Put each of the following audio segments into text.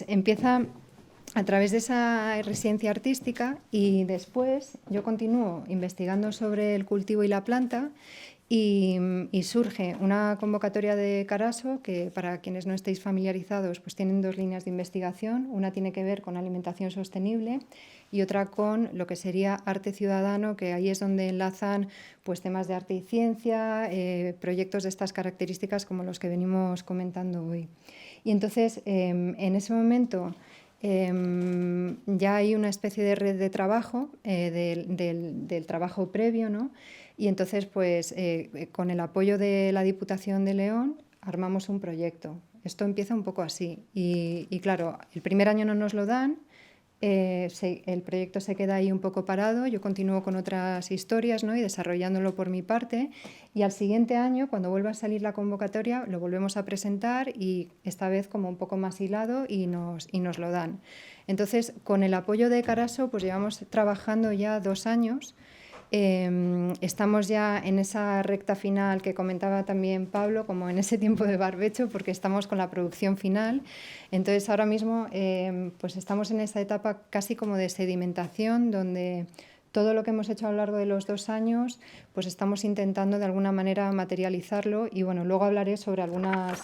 Empieza a través de esa residencia artística y después yo continúo investigando sobre el cultivo y la planta y surge una convocatoria de Caraso que, para quienes no estéis familiarizados, pues tienen dos líneas de investigación. Una tiene que ver con alimentación sostenible y otra con lo que sería arte ciudadano, que ahí es donde enlazan pues temas de arte y ciencia, proyectos de estas características como los que venimos comentando hoy. Y entonces, en ese momento, ya hay una especie de red de trabajo, del trabajo previo, ¿no? Y entonces, pues, con el apoyo de la Diputación de León, armamos un proyecto. Esto empieza un poco así. Y claro, el primer año no nos lo dan, el proyecto se queda ahí un poco parado, yo continúo con otras historias, ¿no? Y desarrollándolo por mi parte, y al siguiente año, cuando vuelva a salir la convocatoria, lo volvemos a presentar y esta vez como un poco más hilado y nos lo dan. Entonces, con el apoyo de Caraso, pues llevamos trabajando ya 2 años. Estamos ya en esa recta final que comentaba también Pablo, como en ese tiempo de barbecho, porque estamos con la producción final. Entonces, ahora mismo pues estamos en esa etapa casi como de sedimentación, donde todo lo que hemos hecho a lo largo de los 2 años, pues estamos intentando de alguna manera materializarlo. Y bueno, luego hablaré sobre algunas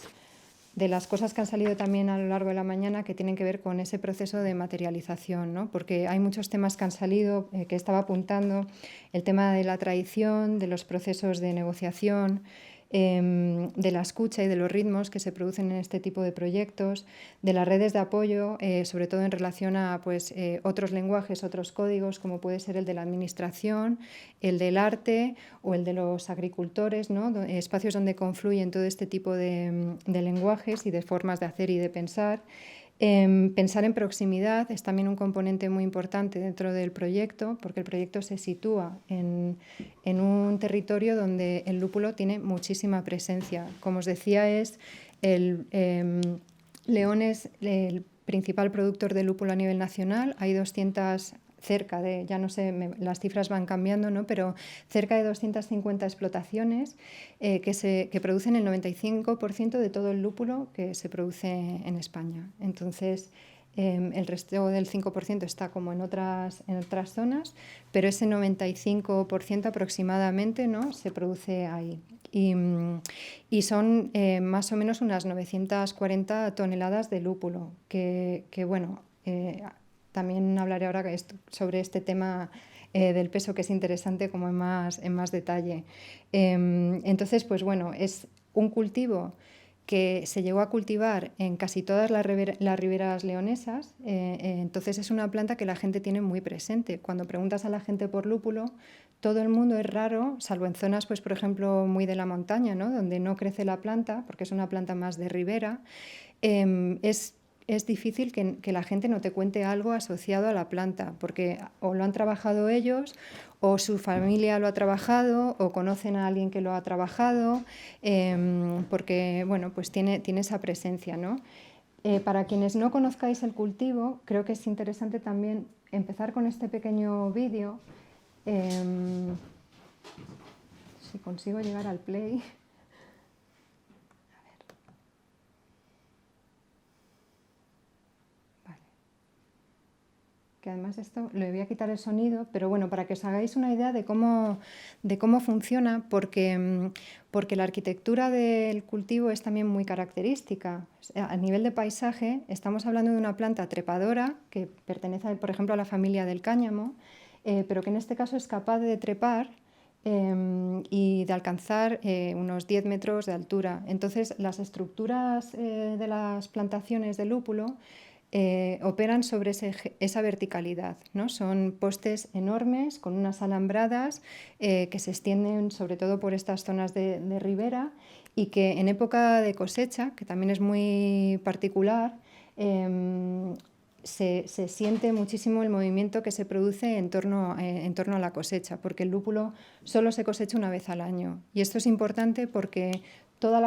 de las cosas que han salido también a lo largo de la mañana que tienen que ver con ese proceso de materialización, ¿no? Porque hay muchos temas que han salido, que estaba apuntando, el tema de la tradición, de los procesos de negociación, de la escucha y de los ritmos que se producen en este tipo de proyectos, de las redes de apoyo, sobre todo en relación a pues, otros lenguajes, otros códigos, como puede ser el de la administración, el del arte o el de los agricultores, ¿no? Espacios donde confluyen todo este tipo de lenguajes y de formas de hacer y de pensar. Pensar en proximidad es también un componente muy importante dentro del proyecto, porque el proyecto se sitúa en un territorio donde el lúpulo tiene muchísima presencia. Como os decía, León es el principal productor de lúpulo a nivel nacional. Hay 200, cerca de, ya no sé, las cifras van cambiando, ¿no? Pero cerca de 250 explotaciones que producen el 95% de todo el lúpulo que se produce en España. Entonces, el resto del 5% está como en otras zonas, pero ese 95% aproximadamente, ¿no? Se produce ahí. Y son más o menos unas 940 toneladas de lúpulo, que bueno, también hablaré ahora sobre este tema del peso, que es interesante como en más detalle. Entonces, pues bueno, es un cultivo que se llegó a cultivar en casi todas las riberas leonesas. Entonces es una planta que la gente tiene muy presente. Cuando preguntas a la gente por lúpulo, todo el mundo, es raro, salvo en zonas, pues por ejemplo, muy de la montaña, ¿no? Donde no crece la planta, porque es una planta más de ribera, es difícil que la gente no te cuente algo asociado a la planta, porque o lo han trabajado ellos, o su familia lo ha trabajado, o conocen a alguien que lo ha trabajado, porque bueno, pues tiene esa presencia, ¿no? Para quienes no conozcáis el cultivo, creo que es interesante también empezar con este pequeño vídeo. Si consigo llegar al play. Que además esto, le voy a quitar el sonido, pero bueno, para que os hagáis una idea de cómo funciona, porque la arquitectura del cultivo es también muy característica. A nivel de paisaje, estamos hablando de una planta trepadora que pertenece, por ejemplo, a la familia del cáñamo, pero que en este caso es capaz de trepar y de alcanzar unos 10 metros de altura. Entonces, las estructuras de las plantaciones de lúpulo operan sobre esa verticalidad, ¿no? Son postes enormes con unas alambradas que se extienden sobre todo por estas zonas de ribera y que en época de cosecha, que también es muy particular, se siente muchísimo el movimiento que se produce en torno a la cosecha, porque el lúpulo solo se cosecha una vez al año. Y esto es importante porque toda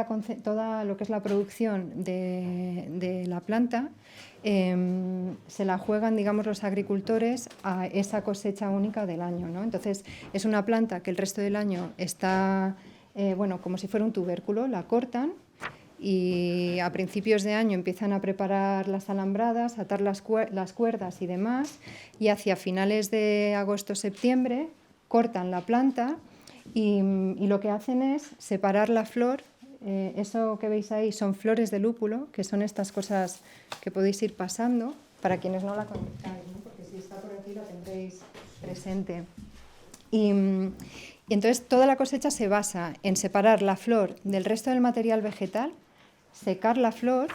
lo que es la producción de la planta se la juegan, digamos, los agricultores a esa cosecha única del año, ¿no? Entonces, es una planta que el resto del año está, bueno, como si fuera un tubérculo, la cortan y a principios de año empiezan a preparar las alambradas, atar las cuerdas y demás, y hacia finales de agosto-septiembre cortan la planta y lo que hacen es separar la flor. Eso que veis ahí son flores de lúpulo, que son estas cosas que podéis ir pasando, para quienes no la conozcáis, ¿no? Porque si está por aquí la tendréis presente. Y entonces toda la cosecha se basa en separar la flor del resto del material vegetal, secar la flor,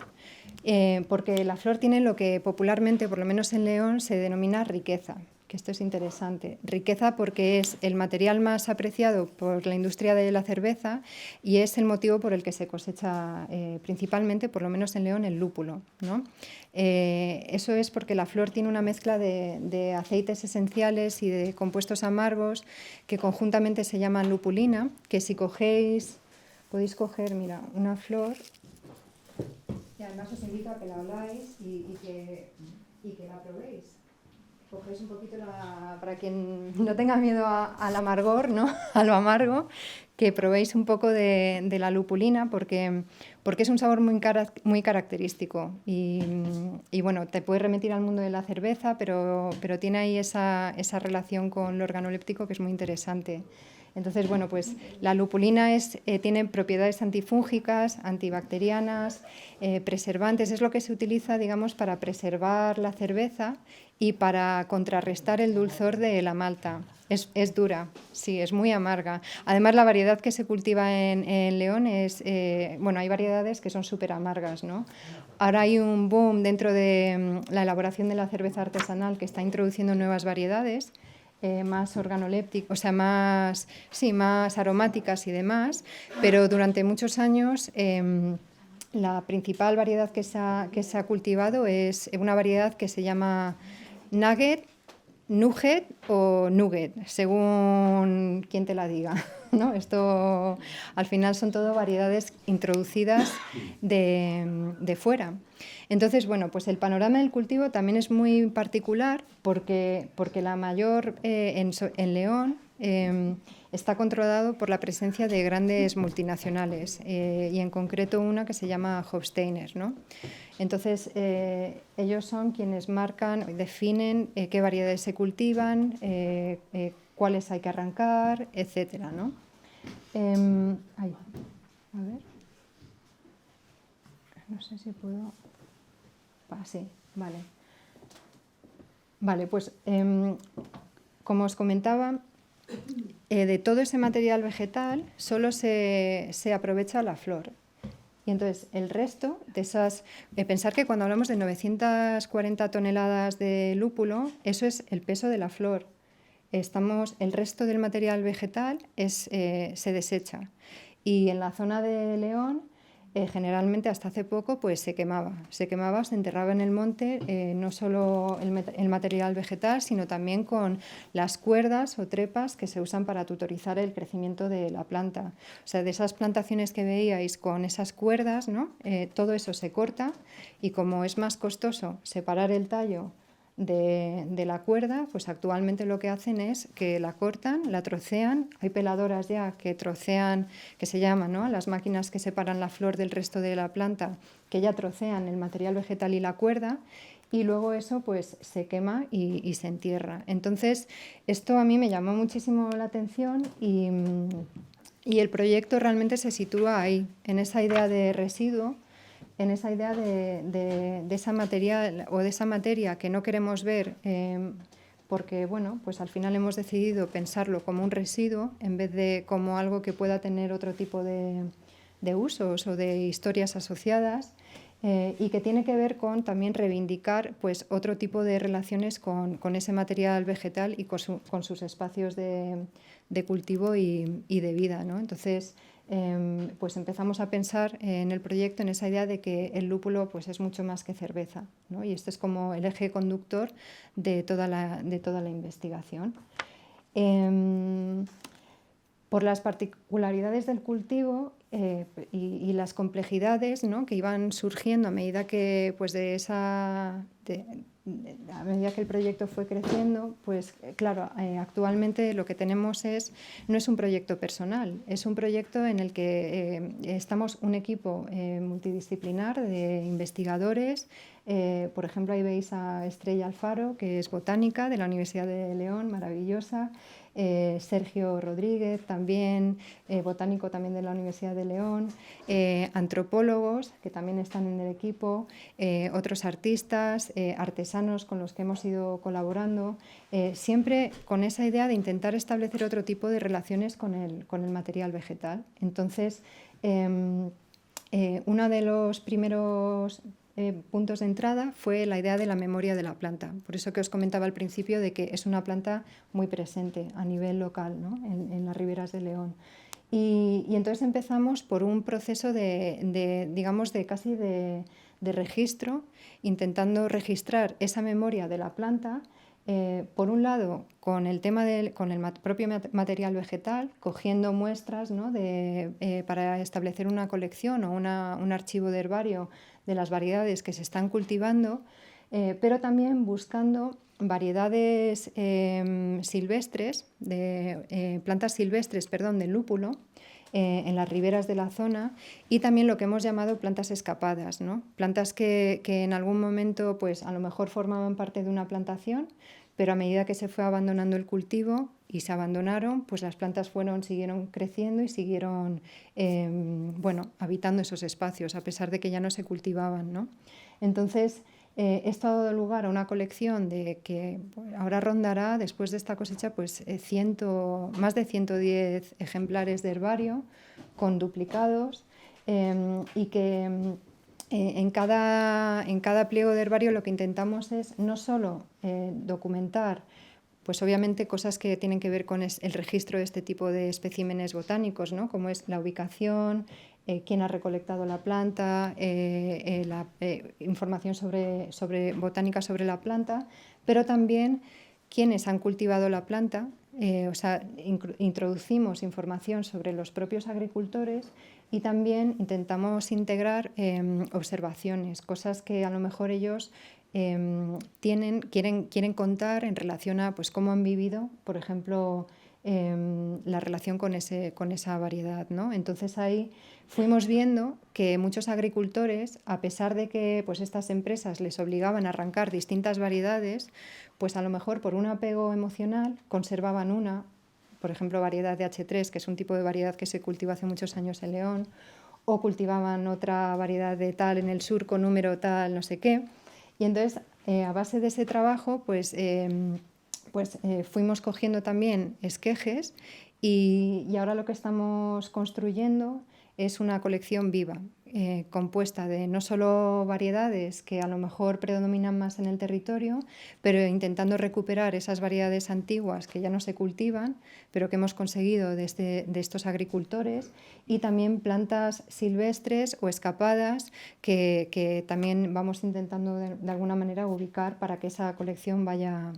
porque la flor tiene lo que popularmente, por lo menos en León, se denomina riqueza, que esto es interesante. Riqueza porque es el material más apreciado por la industria de la cerveza y es el motivo por el que se cosecha principalmente, por lo menos en León, el lúpulo, ¿no? Eso es porque la flor tiene una mezcla de aceites esenciales y de compuestos amargos que conjuntamente se llaman lupulina, que si cogéis, podéis coger, mira, una flor, y además os invito a que la oláis y que la probéis. Cogéis un poquito, para quien no tenga miedo al amargor, ¿no? A lo amargo, que probéis un poco de la lupulina, porque es un sabor muy característico y bueno, te puede remitir al mundo de la cerveza, pero tiene ahí esa relación con lo organoléptico que es muy interesante. Entonces, bueno, pues la lupulina tiene propiedades antifúngicas, antibacterianas, preservantes. Es lo que se utiliza, digamos, para preservar la cerveza y para contrarrestar el dulzor de la malta. Es dura, sí, es muy amarga. Además, la variedad que se cultiva en León bueno, hay variedades que son súper amargas, ¿no? Ahora hay un boom dentro de la elaboración de la cerveza artesanal que está introduciendo nuevas variedades, más organolépticas, o sea, más aromáticas y demás, pero durante muchos años la principal variedad que se ha cultivado es una variedad que se llama Nugget, Nugget o Nugget, según quien te la diga, ¿no? Esto al final son todo variedades introducidas de fuera. Entonces, bueno, pues el panorama del cultivo también es muy particular porque la mayor en León está controlado por la presencia de grandes multinacionales y en concreto una que se llama Hofsteiner, ¿no? Entonces, ellos son quienes marcan, definen qué variedades se cultivan, cuáles hay que arrancar, etcétera, ¿no? A ver. No sé si puedo... sí, vale. Vale, pues como os comentaba, de todo ese material vegetal solo se aprovecha la flor. Y entonces el resto de esas... pensar que cuando hablamos de 940 toneladas de lúpulo, eso es el peso de la flor. El resto del material vegetal se desecha. Y en la zona de León, generalmente hasta hace poco, pues se quemaba, se enterraba en el monte, no solo el material vegetal, sino también con las cuerdas o trepas que se usan para tutorizar el crecimiento de la planta. O sea, de esas plantaciones que veíais con esas cuerdas, ¿no? Todo eso se corta y como es más costoso separar el tallo de la cuerda, pues actualmente lo que hacen es que la cortan, la trocean, hay peladoras ya que trocean, que se llaman, ¿no?, las máquinas que separan la flor del resto de la planta, que ya trocean el material vegetal y la cuerda, y luego eso pues se quema y se entierra. Entonces, esto a mí me llamó muchísimo la atención y el proyecto realmente se sitúa ahí, en esa idea de residuo, en esa idea de esa material o de esa materia que no queremos ver porque, bueno, pues al final hemos decidido pensarlo como un residuo en vez de como algo que pueda tener otro tipo de usos o de historias asociadas y que tiene que ver con también reivindicar pues otro tipo de relaciones con ese material vegetal y con sus espacios de cultivo y de vida, ¿no? Entonces, pues empezamos a pensar en el proyecto en esa idea de que el lúpulo pues es mucho más que cerveza, ¿no? Y este es como el eje conductor de toda la investigación. Por las particularidades del cultivo y las complejidades, ¿no?, que iban surgiendo a medida que pues de a medida que el proyecto fue creciendo, pues claro, actualmente lo que tenemos no es un proyecto personal, es un proyecto en el que estamos un equipo multidisciplinar de investigadores. Por ejemplo, ahí veis a Estrella Alfaro, que es botánica de la Universidad de León, maravillosa. Sergio Rodríguez, también botánico también de la Universidad de León, antropólogos que también están en el equipo, otros artistas, artesanos con los que hemos ido colaborando, siempre con esa idea de intentar establecer otro tipo de relaciones con el material vegetal. Entonces, uno de los primeros puntos de entrada fue la idea de la memoria de la planta. Por eso que os comentaba al principio de que es una planta muy presente a nivel local, ¿no? en las riberas de León. Y entonces empezamos por un proceso digamos, casi de registro, intentando registrar esa memoria de la planta, por un lado con el tema con el propio material vegetal, cogiendo muestras, ¿no? Para establecer una colección o un archivo de herbario de las variedades que se están cultivando, pero también buscando variedades silvestres, plantas silvestres, perdón, del lúpulo, en las riberas de la zona, y también lo que hemos llamado plantas escapadas, ¿no? Plantas que en algún momento pues, a lo mejor formaban parte de una plantación, pero a medida que se fue abandonando el cultivo y se abandonaron, pues las plantas siguieron creciendo y siguieron habitando esos espacios, a pesar de que ya no se cultivaban, ¿no? Entonces, esto ha dado lugar a una colección que ahora rondará, después de esta cosecha, pues, más de 110 ejemplares de herbario con duplicados, y que en cada pliego de herbario lo que intentamos es no solo documentar, pues obviamente cosas que tienen que ver con el registro de este tipo de especímenes botánicos, ¿no? Como es la ubicación, quién ha recolectado la planta, la información sobre botánica sobre la planta, pero también quiénes han cultivado la planta. O sea, introducimos información sobre los propios agricultores y también intentamos integrar observaciones, cosas que a lo mejor ellos quieren contar en relación a pues, cómo han vivido, por ejemplo, la relación con esa variedad, ¿no? Entonces ahí fuimos viendo que muchos agricultores, a pesar de que pues, estas empresas les obligaban a arrancar distintas variedades, pues a lo mejor por un apego emocional conservaban una, por ejemplo, variedad de H3, que es un tipo de variedad que se cultiva hace muchos años en León, o cultivaban otra variedad de tal en el sur con número tal, no sé qué. Y entonces, a base de ese trabajo, pues fuimos cogiendo también esquejes y ahora lo que estamos construyendo es una colección viva, compuesta de no solo variedades que a lo mejor predominan más en el territorio, pero intentando recuperar esas variedades antiguas que ya no se cultivan, pero que hemos conseguido de estos agricultores, y también plantas silvestres o escapadas que también vamos intentando de alguna manera ubicar para que esa colección vaya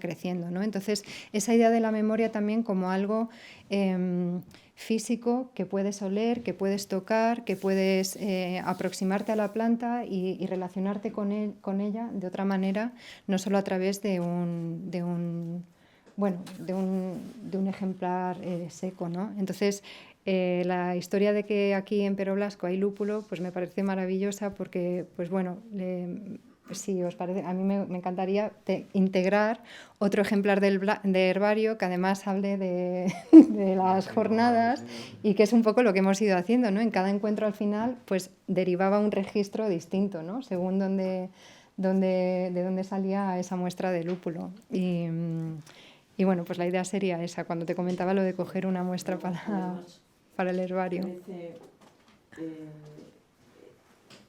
creciendo, ¿no? Entonces, esa idea de la memoria también como algo físico que puedes oler, que puedes tocar, que puedes aproximarte a la planta y relacionarte con ella de otra manera, no solo a través de un ejemplar seco, ¿no? Entonces, la historia de que aquí en Pero Blasco hay lúpulo, pues me parece maravillosa porque, pues bueno, si os parece, a mí me encantaría integrar otro ejemplar de herbario que además hable de las jornadas y que es un poco lo que hemos ido haciendo, ¿no? En cada encuentro al final, pues derivaba un registro distinto, ¿no? Según de dónde salía esa muestra de lúpulo. Y bueno, pues la idea sería esa, cuando te comentaba lo de coger una muestra para el herbario.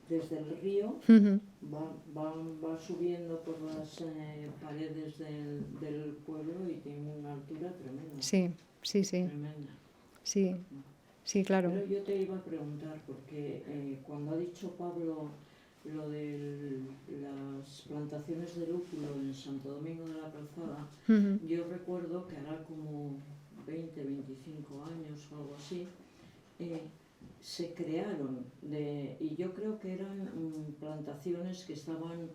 Desde el río va subiendo por las paredes del pueblo y tiene una altura tremenda. Sí. Tremenda. Sí, claro. Pero yo te iba a preguntar, porque cuando ha dicho Pablo lo de las plantaciones de lúpulo en Santo Domingo de la Calzada, yo recuerdo que hará como 20, 25 años o algo así, se crearon, y yo creo que eran plantaciones que estaban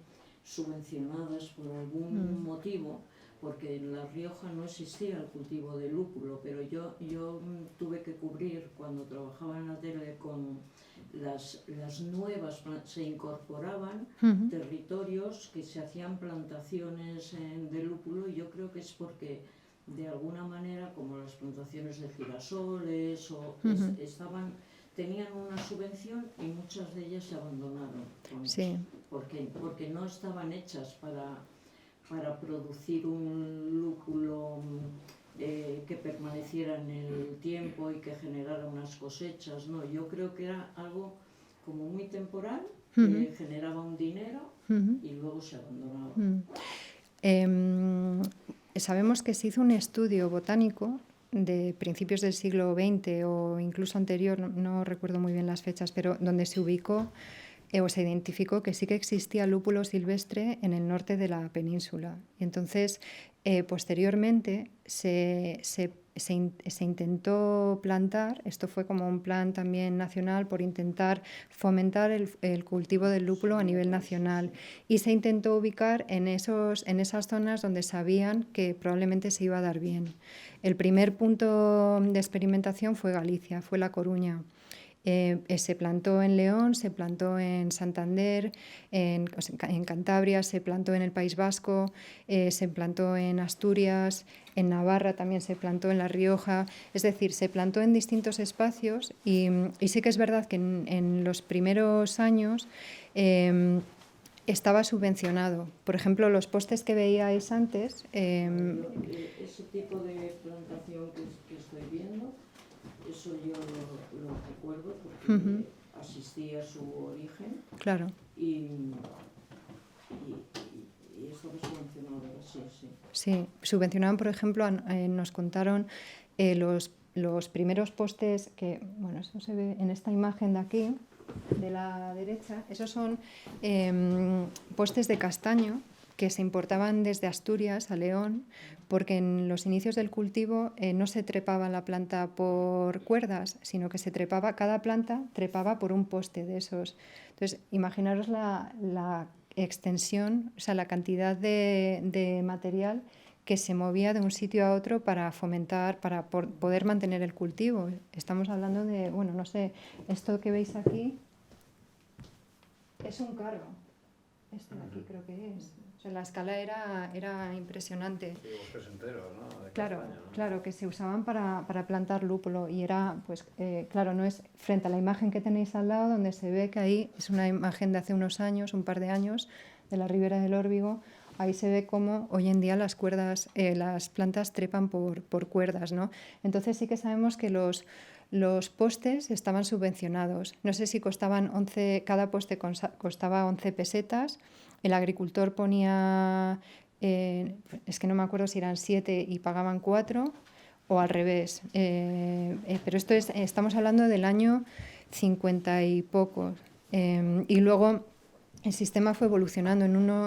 subvencionadas por algún motivo, porque en La Rioja no existía el cultivo de lúpulo, pero yo tuve que cubrir, cuando trabajaba en la tele, con las nuevas, se incorporaban territorios que se hacían plantaciones de lúpulo, y yo creo que es porque de alguna manera, como las plantaciones de girasoles, tenían una subvención y muchas de ellas se abandonaron, Sí. porque no estaban hechas para producir un lúpulo que permaneciera en el tiempo y que generara unas cosechas. No, yo creo que era algo como muy temporal, que generaba un dinero y luego se abandonaba. Sabemos que se hizo un estudio botánico de principios del siglo XX o incluso anterior, no recuerdo muy bien las fechas, pero donde se ubicó o se identificó que sí que existía lúpulo silvestre en el norte de la península. Y entonces, posteriormente, se intentó plantar, esto fue como un plan también nacional por intentar fomentar el cultivo del lúpulo a nivel nacional, y se intentó ubicar en esas zonas donde sabían que probablemente se iba a dar bien. El primer punto de experimentación fue Galicia, fue La Coruña. Se plantó en León, se plantó en Santander, en Cantabria, se plantó en el País Vasco, se plantó en Asturias, en Navarra también se plantó, en La Rioja. Es decir, se plantó en distintos espacios y sí que es verdad que en los primeros años estaba subvencionado. Por ejemplo, los postes que veíais antes... ese tipo de plantación que estoy viendo, eso yo lo recuerdo porque asistí a su origen. Claro. Y estaba subvencionado, sí. Sí, subvencionaban, por ejemplo, nos contaron los primeros postes que, bueno, eso se ve en esta imagen de aquí, de la derecha. Esos son postes de castaño que se importaban desde Asturias a León, porque en los inicios del cultivo no se trepaba la planta por cuerdas, sino que cada planta trepaba por un poste de esos. Entonces, imaginaros la extensión, o sea, la cantidad de material que se movía de un sitio a otro para fomentar, para poder mantener el cultivo. Estamos hablando de, bueno, no sé, esto que veis aquí es un carro. Este de aquí creo que es. O sea, la escala era impresionante. Sí, bosques enteros, ¿no? De Claro, castaña, ¿no? claro, que se usaban para plantar lúpulo, y era, pues, claro, no es frente a la imagen que tenéis al lado, donde se ve que ahí es una imagen de hace unos años, un par de años, de la ribera del Órbigo. Ahí se ve cómo hoy en día las plantas trepan por cuerdas, ¿no? Entonces sí que sabemos que los postes estaban subvencionados. No sé si costaban 11, cada poste costaba 11 pesetas. El agricultor ponía, es que no me acuerdo si eran 7 y pagaban 4 o al revés. Pero estamos hablando del año 50 y pocos. Y luego el sistema fue evolucionando.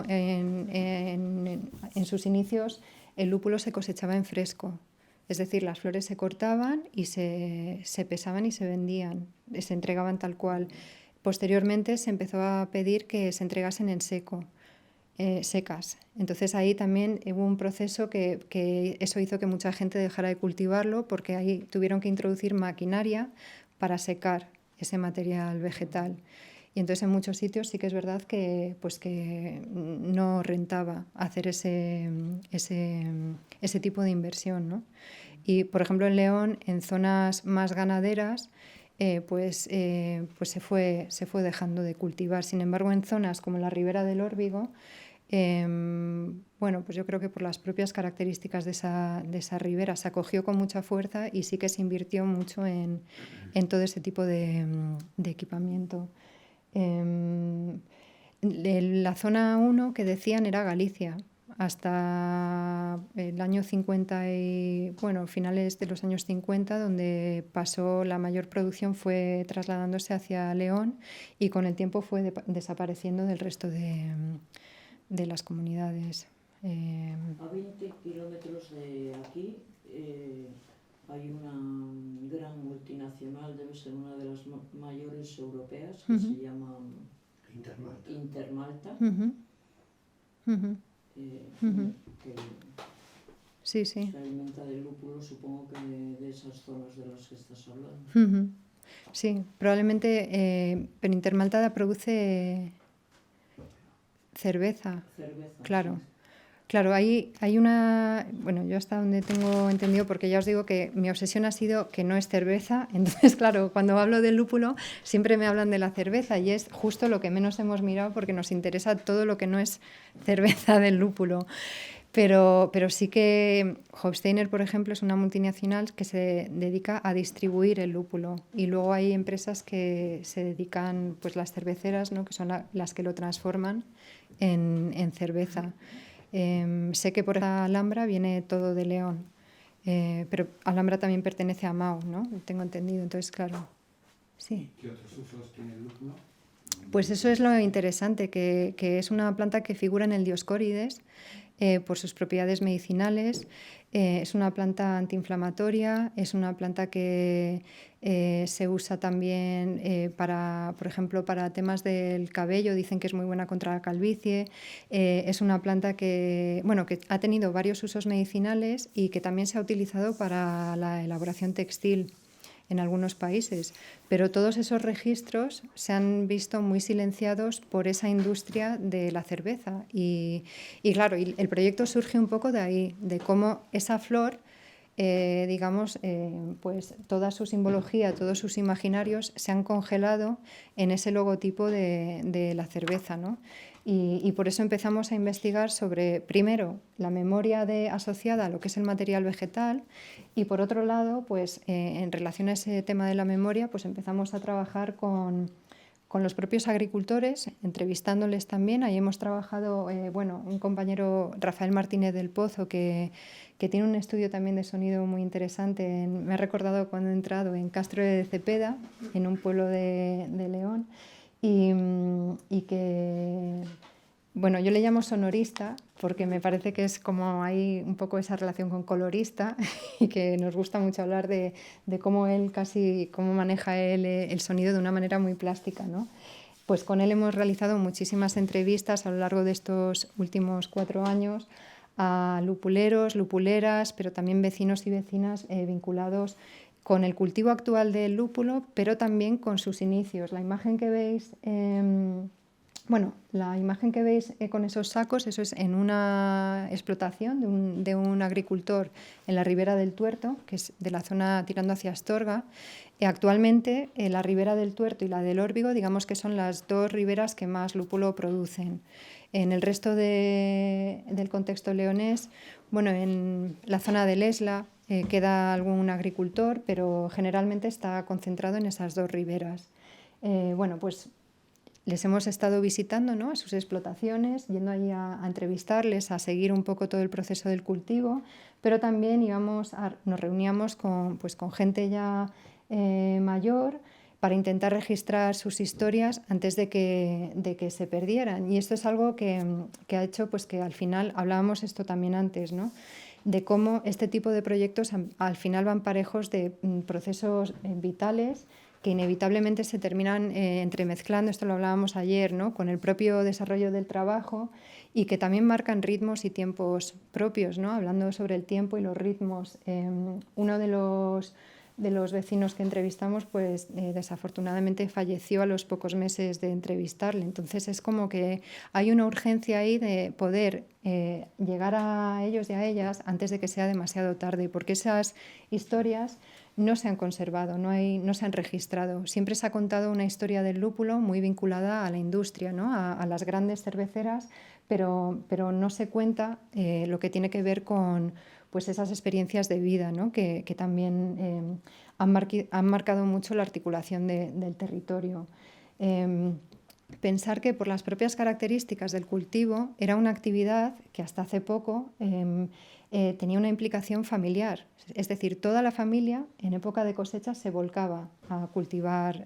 En sus inicios el lúpulo se cosechaba en fresco. Es decir, las flores se cortaban y se pesaban y se vendían, se entregaban tal cual. Posteriormente se empezó a pedir que se entregasen en seco, secas. Entonces ahí también hubo un proceso que eso hizo que mucha gente dejara de cultivarlo, porque ahí tuvieron que introducir maquinaria para secar ese material vegetal. Y entonces en muchos sitios sí que es verdad que no rentaba hacer ese tipo de inversión, ¿no? Y, por ejemplo, en León, en zonas más ganaderas, pues se fue dejando de cultivar. Sin embargo, en zonas como la ribera del Órbigo, bueno, pues yo creo que por las propias características de esa ribera se acogió con mucha fuerza, y sí que se invirtió mucho en todo ese tipo de equipamiento. La zona 1 que decían era Galicia, hasta el año 50 finales de los años 50, donde pasó la mayor producción, fue trasladándose hacia León, y con el tiempo fue desapareciendo del resto de las comunidades. A 20 kilómetros de aquí hay una gran multinacional, debe ser una de las mayores europeas, que se llama Intermalta. que Sí, sí. se alimenta del lúpulo, supongo que de esas zonas de las que estás hablando. Sí, probablemente Perintermaltada produce cerveza. Claro. Sí. Claro, hay una, bueno, yo hasta donde tengo entendido, porque ya os digo que mi obsesión ha sido que no es cerveza, entonces claro, cuando hablo del lúpulo siempre me hablan de la cerveza y es justo lo que menos hemos mirado porque nos interesa todo lo que no es cerveza del lúpulo. Pero sí que Hofsteiner, por ejemplo, es una multinacional que se dedica a distribuir el lúpulo y luego hay empresas que se dedican, pues las cerveceras, ¿no? Que son las que lo transforman en cerveza. Sé que por ejemplo Alhambra viene todo de León, pero Alhambra también pertenece a Mao, ¿no? Tengo entendido, entonces claro, sí. ¿Qué otros usos tiene el lúpulo? Pues eso es lo interesante, que es una planta que figura en el Dioscórides por sus propiedades medicinales. Es una planta antiinflamatoria, es una planta que se usa también para, por ejemplo, para temas del cabello, dicen que es muy buena contra la calvicie. Es una planta que, bueno, que ha tenido varios usos medicinales y que también se ha utilizado para la elaboración textil en algunos países, pero todos esos registros se han visto muy silenciados por esa industria de la cerveza y claro, y el proyecto surge un poco de ahí, de cómo esa flor, digamos, pues toda su simbología, todos sus imaginarios se han congelado en ese logotipo de la cerveza, ¿no? Y por eso empezamos a investigar sobre, primero, la memoria asociada a lo que es el material vegetal y, por otro lado, pues, en relación a ese tema de la memoria, pues empezamos a trabajar con los propios agricultores, entrevistándoles también. Ahí hemos trabajado, bueno, un compañero, Rafael Martínez del Pozo, que tiene un estudio también de sonido muy interesante. Me ha recordado cuando he entrado en Castro de Cepeda, en un pueblo de León, y que, bueno, yo le llamo sonorista porque me parece que es como hay un poco esa relación con colorista y que nos gusta mucho hablar de cómo él cómo maneja él el sonido de una manera muy plástica, ¿no? Pues con él hemos realizado muchísimas entrevistas a lo largo de estos últimos 4 años a lupuleros, lupuleras, pero también vecinos y vecinas vinculados con el cultivo actual del lúpulo, pero también con sus inicios. La imagen que veis, la imagen que veis con esos sacos, eso es en una explotación de un agricultor en la ribera del Tuerto, que es de la zona tirando hacia Astorga. Actualmente la ribera del Tuerto y la del Órbigo, digamos que son las 2 riberas que más lúpulo producen. En el resto del contexto leonés, bueno, en la zona del Esla queda algún agricultor, pero generalmente está concentrado en esas 2 riberas. Bueno, pues les hemos estado visitando, ¿no?, a sus explotaciones, yendo allí a entrevistarles, a seguir un poco todo el proceso del cultivo, pero también nos reuníamos con gente ya mayor para intentar registrar sus historias antes de que se perdieran. Y esto es algo que ha hecho pues, que al final, hablábamos esto también antes, ¿no?, de cómo este tipo de proyectos al final van parejos de procesos vitales que inevitablemente se terminan entremezclando, esto lo hablábamos ayer, ¿no?, con el propio desarrollo del trabajo y que también marcan ritmos y tiempos propios, ¿no?, hablando sobre el tiempo y los ritmos. Uno de los vecinos que entrevistamos, pues desafortunadamente falleció a los pocos meses de entrevistarle. Entonces es como que hay una urgencia ahí de poder llegar a ellos y a ellas antes de que sea demasiado tarde, porque esas historias no se han conservado, no se han registrado. Siempre se ha contado una historia del lúpulo muy vinculada a la industria, ¿no?, a las grandes cerveceras, pero no se cuenta lo que tiene que ver con pues esas experiencias de vida, ¿no?, que también han marcado mucho la articulación del territorio. Pensar que por las propias características del cultivo era una actividad que hasta hace poco tenía una implicación familiar. Es decir, toda la familia en época de cosecha se volcaba a cultivar,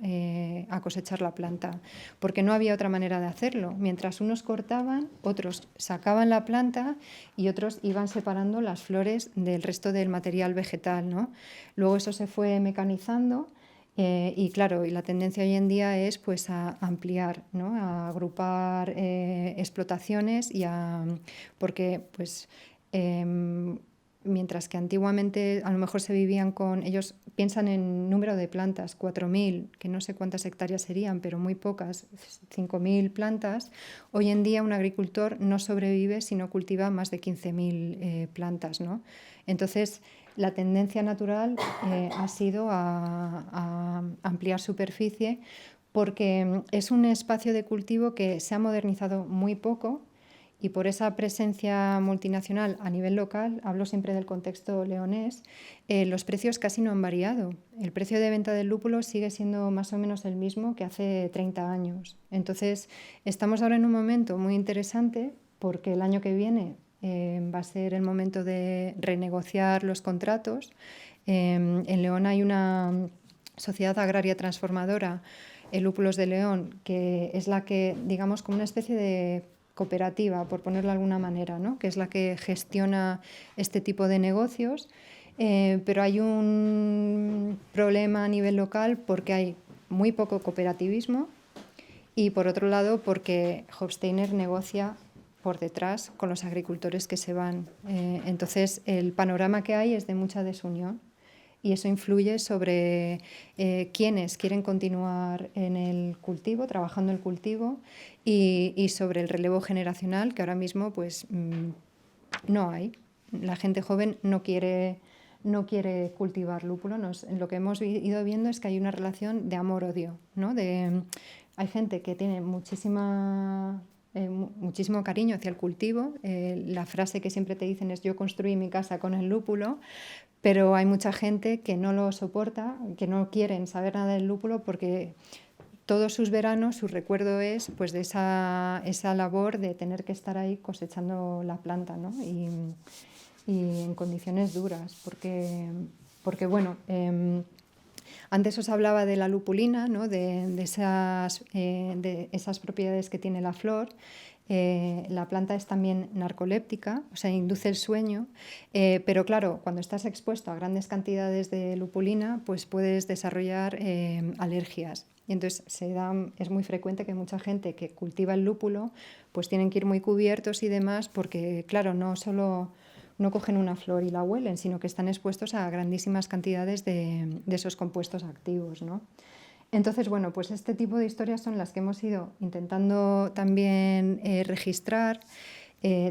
a cosechar la planta, porque no había otra manera de hacerlo. Mientras unos cortaban, otros sacaban la planta y otros iban separando las flores del resto del material vegetal, ¿no? Luego eso se fue mecanizando Y claro, y la tendencia hoy en día es pues a ampliar, ¿no? A agrupar explotaciones porque pues mientras que antiguamente a lo mejor se vivían ellos piensan en número de plantas, 4.000, que no sé cuántas hectáreas serían, pero muy pocas, 5.000 plantas. Hoy en día un agricultor no sobrevive si no cultiva más de 15.000 plantas, ¿no? Entonces, la tendencia natural ha sido a ampliar superficie porque es un espacio de cultivo que se ha modernizado muy poco y por esa presencia multinacional a nivel local, hablo siempre del contexto leonés, los precios casi no han variado. El precio de venta del lúpulo sigue siendo más o menos el mismo que hace 30 años. Entonces, estamos ahora en un momento muy interesante porque el año que viene va a ser el momento de renegociar los contratos. En León hay una sociedad agraria transformadora, Lúpulos de León, que es la que, digamos, como una especie de cooperativa, por ponerlo de alguna manera, ¿no? Que es la que gestiona este tipo de negocios, pero hay un problema a nivel local porque hay muy poco cooperativismo y, por otro lado, porque Hofsteiner negocia por detrás con los agricultores que se van. Entonces, el panorama que hay es de mucha desunión y eso influye sobre quienes quieren continuar en el cultivo, trabajando el cultivo y sobre el relevo generacional que ahora mismo pues no hay. La gente joven no quiere cultivar lúpulo. Lo que hemos ido viendo es que hay una relación de amor-odio, ¿no? Hay gente que tiene muchísimo cariño hacia el cultivo. La frase que siempre te dicen es: yo construí mi casa con el lúpulo, pero hay mucha gente que no lo soporta, que no quieren saber nada del lúpulo porque todos sus veranos su recuerdo es pues de esa labor de tener que estar ahí cosechando la planta, ¿no? Y en condiciones duras, porque bueno, antes os hablaba de la lupulina, ¿no? de esas propiedades que tiene la flor. La planta es también narcoléptica, o sea, induce el sueño, pero claro, cuando estás expuesto a grandes cantidades de lupulina, pues puedes desarrollar alergias. Y entonces es muy frecuente que mucha gente que cultiva el lúpulo pues tienen que ir muy cubiertos y demás porque, claro, no cogen una flor y la huelen, sino que están expuestos a grandísimas cantidades de esos compuestos activos, ¿no? Entonces, bueno, pues este tipo de historias son las que hemos ido intentando también registrar.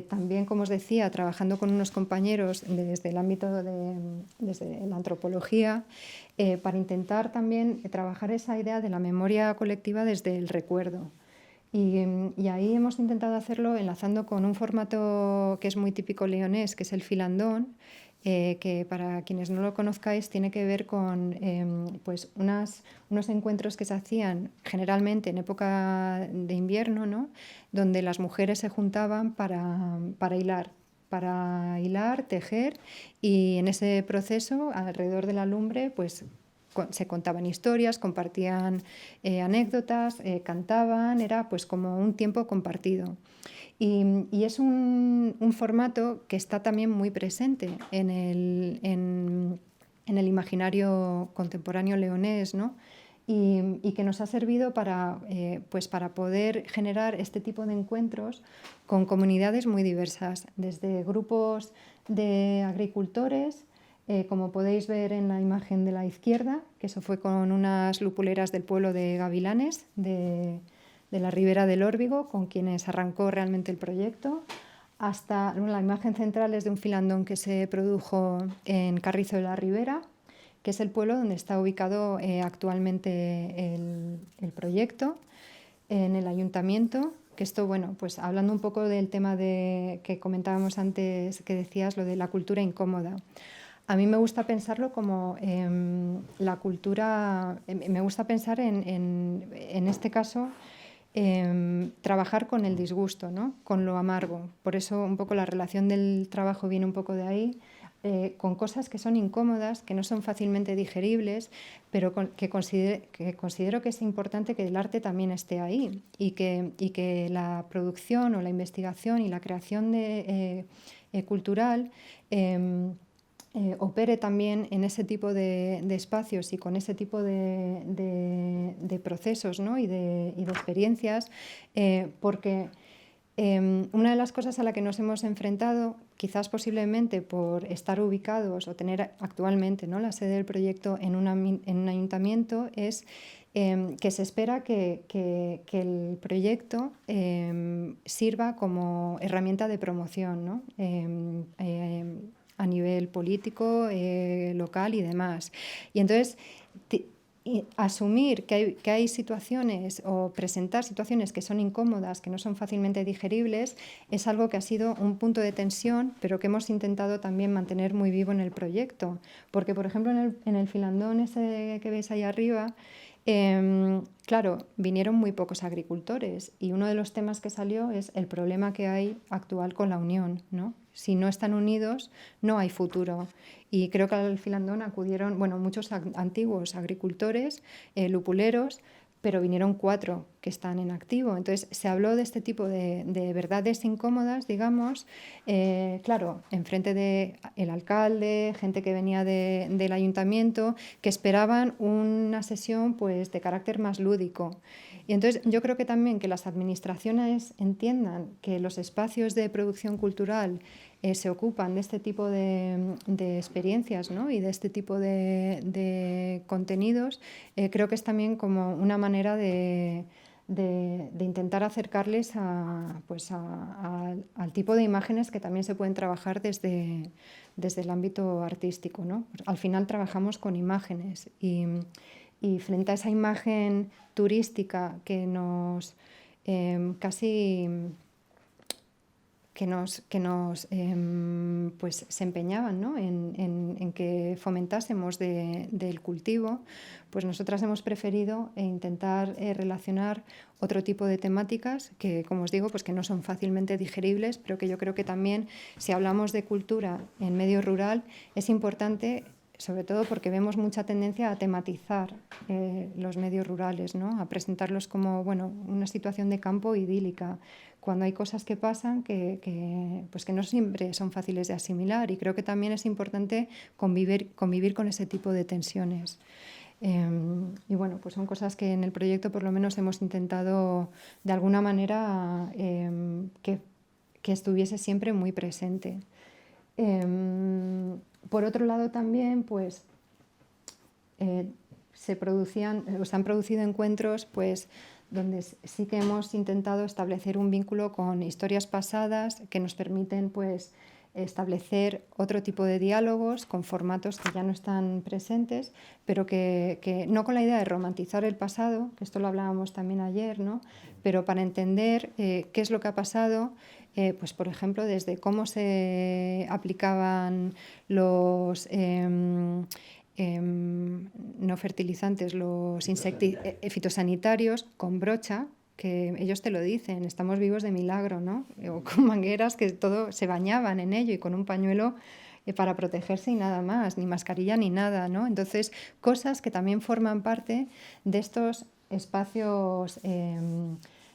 También, como os decía, trabajando con unos compañeros desde el ámbito desde la antropología, para intentar también trabajar esa idea de la memoria colectiva desde el recuerdo. Y ahí hemos intentado hacerlo enlazando con un formato que es muy típico leonés, que es el filandón, que para quienes no lo conozcáis tiene que ver con pues unos encuentros que se hacían generalmente en época de invierno, ¿no? Donde las mujeres se juntaban para hilar, tejer, y en ese proceso, alrededor de la lumbre, pues se contaban historias, compartían anécdotas, cantaban, era pues como un tiempo compartido. Y es un formato que está también muy presente en el imaginario contemporáneo leonés, ¿no? Y que nos ha servido para poder generar este tipo de encuentros con comunidades muy diversas, desde grupos de agricultores, como podéis ver en la imagen de la izquierda, que eso fue con unas lupuleras del pueblo de Gavilanes, de la ribera del Órbigo, con quienes arrancó realmente el proyecto, hasta la imagen central es de un filandón que se produjo en Carrizo de la Ribera, que es el pueblo donde está ubicado actualmente el proyecto, en el ayuntamiento. Que esto, bueno, pues hablando un poco del tema que comentábamos antes, que decías, lo de la cultura incómoda. A mí me gusta pensarlo como la cultura, me gusta pensar en este caso, trabajar con el disgusto, ¿no? Con lo amargo. Por eso un poco la relación del trabajo viene un poco de ahí, con cosas que son incómodas, que no son fácilmente digeribles, pero que considero que es importante que el arte también esté ahí y que la producción o la investigación y la creación cultural opere también en ese tipo de espacios y con ese tipo de procesos, ¿no? y de experiencias, porque una de las cosas a la que nos hemos enfrentado, quizás posiblemente por estar ubicados o tener actualmente, ¿no?, la sede del proyecto en un ayuntamiento, es que se espera que el proyecto sirva como herramienta de promoción, ¿no? A nivel político, local y demás. Y entonces, asumir que hay situaciones o presentar situaciones que son incómodas, que no son fácilmente digeribles, es algo que ha sido un punto de tensión, pero que hemos intentado también mantener muy vivo en el proyecto. Porque, por ejemplo, en el filandón ese que veis ahí arriba, claro, vinieron muy pocos agricultores y uno de los temas que salió es el problema que hay actual con la unión, ¿no? Si no están unidos, no hay futuro. Y creo que al filandón acudieron, bueno, muchos antiguos agricultores, lupuleros, pero vinieron 4 que están en activo. Entonces, se habló de este tipo de verdades incómodas, digamos, claro, enfrente del alcalde, gente que venía del ayuntamiento, que esperaban una sesión pues, de carácter más lúdico. Y entonces, yo creo que también que las administraciones entiendan que los espacios de producción cultural se ocupan de este tipo de experiencias, ¿no? Y de este tipo de contenidos, creo que es también como una manera de intentar acercarles al tipo de imágenes que también se pueden trabajar desde el ámbito artístico, ¿no? Al final trabajamos con imágenes y frente a esa imagen turística que nos casi pues se empeñaban, ¿no?, en que fomentásemos del cultivo, pues nosotras hemos preferido intentar relacionar otro tipo de temáticas que, como os digo, pues que no son fácilmente digeribles, pero que yo creo que también, si hablamos de cultura en medio rural, es importante, sobre todo porque vemos mucha tendencia a tematizar los medios rurales, ¿no?, a presentarlos como, bueno, una situación de campo idílica, cuando hay cosas que pasan pues que no siempre son fáciles de asimilar, y creo que también es importante convivir con ese tipo de tensiones. Y bueno, pues son cosas que en el proyecto por lo menos hemos intentado de alguna manera que estuviese siempre muy presente. Por otro lado también, pues se han producido encuentros pues donde sí que hemos intentado establecer un vínculo con historias pasadas que nos permiten pues establecer otro tipo de diálogos con formatos que ya no están presentes, pero que no con la idea de romantizar el pasado, que esto lo hablábamos también ayer, ¿no?, pero para entender qué es lo que ha pasado, pues por ejemplo, desde cómo se aplicaban los no fertilizantes, los fitosanitarios con brocha, que ellos te lo dicen, estamos vivos de milagro, ¿no? O con mangueras que todo se bañaban en ello y con un pañuelo para protegerse y nada más, ni mascarilla ni nada, ¿no? Entonces, cosas que también forman parte de estos espacios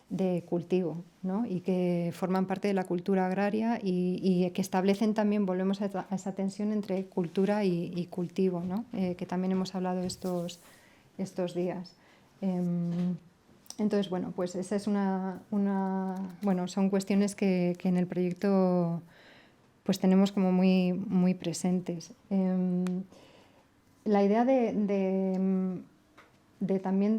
de cultivo, ¿no?, y que forman parte de la cultura agraria y que establecen también, volvemos a esa tensión entre cultura y cultivo, ¿no?, que también hemos hablado estos días. Entonces, bueno, pues esa es bueno, son cuestiones que en el proyecto pues tenemos como muy, muy presentes. La idea también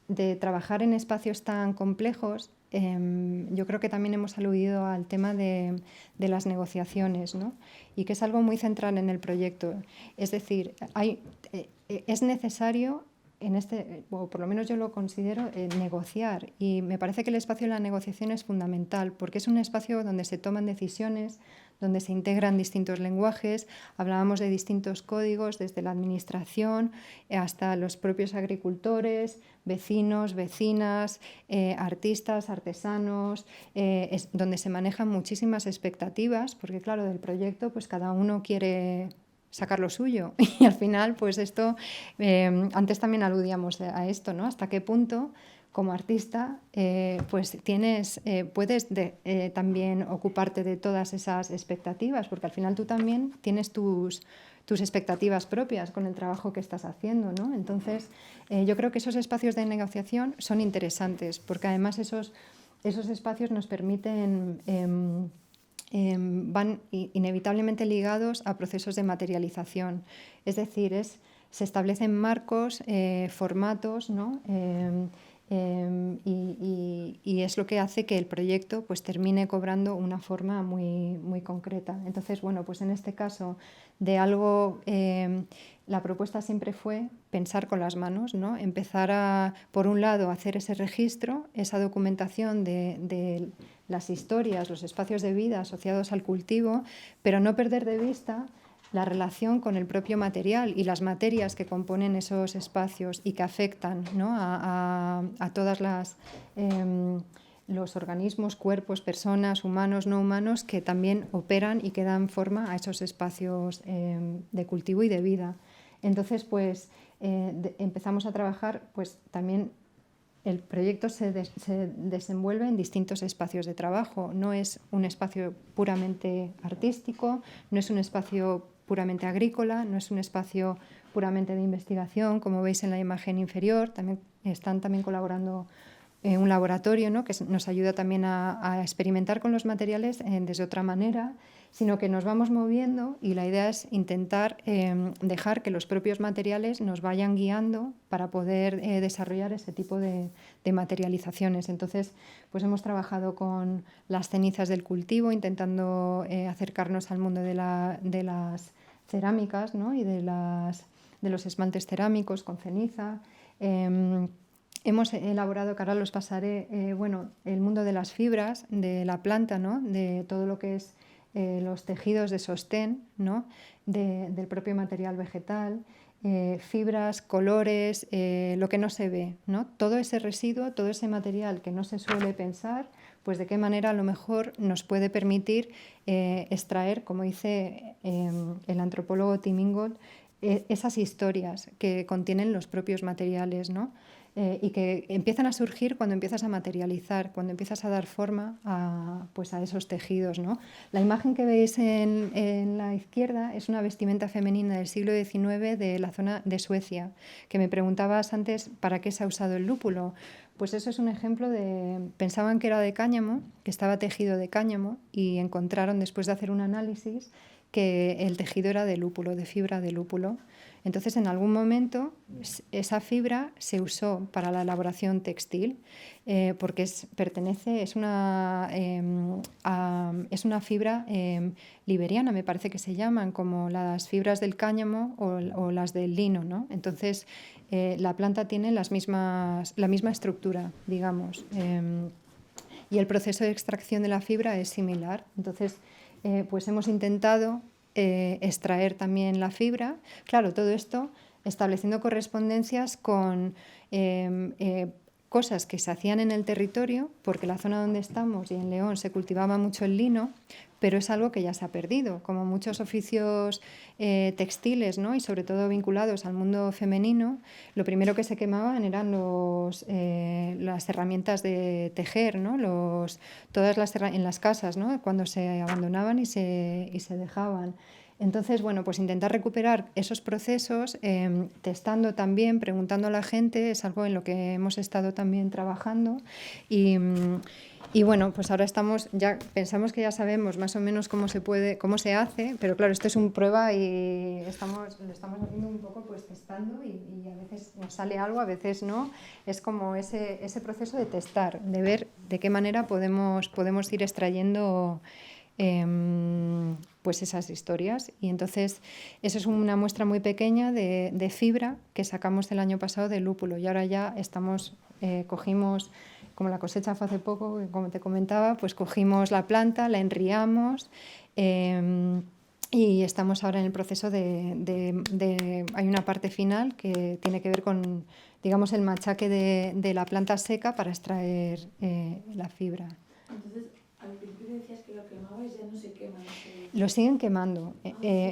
de trabajar en espacios tan complejos, yo creo que también hemos aludido al tema de las negociaciones, ¿no?, y que es algo muy central en el proyecto. Es decir, es necesario, o por lo menos yo lo considero, negociar, y me parece que el espacio de la negociación es fundamental porque es un espacio donde se toman decisiones, donde se integran distintos lenguajes. Hablábamos de distintos códigos, desde la administración hasta los propios agricultores, vecinos, vecinas, artistas, artesanos, donde se manejan muchísimas expectativas, porque claro, del proyecto pues cada uno quiere sacar lo suyo y al final pues esto, antes también aludíamos a esto, ¿no?, hasta qué punto como artista, pues puedes también ocuparte de todas esas expectativas, porque al final tú también tienes tus expectativas propias con el trabajo que estás haciendo, ¿no? Entonces, yo creo que esos espacios de negociación son interesantes, porque además esos espacios nos permiten, van inevitablemente ligados a procesos de materialización. Es decir, se establecen marcos, formatos, ¿no? Y es lo que hace que el proyecto pues termine cobrando una forma muy, muy concreta. Entonces, bueno, pues en este caso de algo, la propuesta siempre fue pensar con las manos, ¿no? Empezar a, por un lado, hacer ese registro, esa documentación de las historias, los espacios de vida asociados al cultivo, pero no perder de vista la relación con el propio material y las materias que componen esos espacios y que afectan, ¿no? a todas los organismos, cuerpos, personas, humanos, no humanos, que también operan y que dan forma a esos espacios de cultivo y de vida. Entonces, pues empezamos a trabajar, pues también el proyecto se desenvuelve en distintos espacios de trabajo. No es un espacio puramente artístico, no es un espacio puramente agrícola, no es un espacio puramente de investigación, como veis en la imagen inferior. Están también colaborando un laboratorio, ¿no? Que nos ayuda también a experimentar con los materiales desde otra manera, sino que nos vamos moviendo y la idea es intentar dejar que los propios materiales nos vayan guiando para poder desarrollar ese tipo de materializaciones. Entonces, pues hemos trabajado con las cenizas del cultivo, intentando acercarnos al mundo de las cerámicas, ¿no? Y de los esmaltes cerámicos con ceniza. Hemos elaborado, que ahora los pasaré, el mundo de las fibras, de la planta, ¿no? De todo lo que es los tejidos de sostén, ¿no? Del propio material vegetal, fibras, colores, lo que no se ve, ¿no? Todo ese residuo, todo ese material que no se suele pensar, pues de qué manera a lo mejor nos puede permitir extraer, como dice el antropólogo Tim Ingold, esas historias que contienen los propios materiales, ¿no? Y que empiezan a surgir cuando empiezas a materializar, cuando empiezas a dar forma a esos tejidos, ¿no? La imagen que veis en la izquierda es una vestimenta femenina del siglo XIX de la zona de Suecia, que me preguntabas antes para qué se ha usado el lúpulo. Pues eso es un ejemplo pensaban que era de cáñamo, que estaba tejido de cáñamo, y encontraron, después de hacer un análisis, que el tejido era de lúpulo, de fibra de lúpulo. Entonces, en algún momento, esa fibra se usó para la elaboración textil, porque es una fibra liberiana, me parece que se llaman, como las fibras del cáñamo o las del lino, ¿no? Entonces, la planta tiene la misma estructura, digamos, y el proceso de extracción de la fibra es similar. Entonces, pues hemos intentado extraer también la fibra. Claro, todo esto estableciendo correspondencias con cosas que se hacían en el territorio, porque la zona donde estamos y en León se cultivaba mucho el lino, pero es algo que ya se ha perdido, como muchos oficios textiles, ¿no? Y sobre todo vinculados al mundo femenino. Lo primero que se quemaban eran las herramientas de tejer, ¿no? En las casas, ¿no? Cuando se abandonaban y se dejaban. Entonces, bueno, pues intentar recuperar esos procesos, testando también, preguntando a la gente, es algo en lo que hemos estado también trabajando. Y bueno, pues ahora pensamos que ya sabemos más o menos cómo se hace, pero claro, esto es una prueba y lo estamos haciendo un poco pues testando y a veces nos sale algo, a veces no. Es como ese proceso de testar, de ver de qué manera podemos ir extrayendo pues esas historias. Y entonces eso es una muestra muy pequeña de fibra que sacamos el año pasado de lúpulo, y ahora ya cogimos, como la cosecha fue hace poco, como te comentaba, pues cogimos la planta, la enriamos y estamos ahora en el proceso hay una parte final que tiene que ver con, digamos, el machaque de la planta seca para extraer la fibra. Entonces, al principio decías que lo quemabais, ya no se quema. Lo siguen quemando.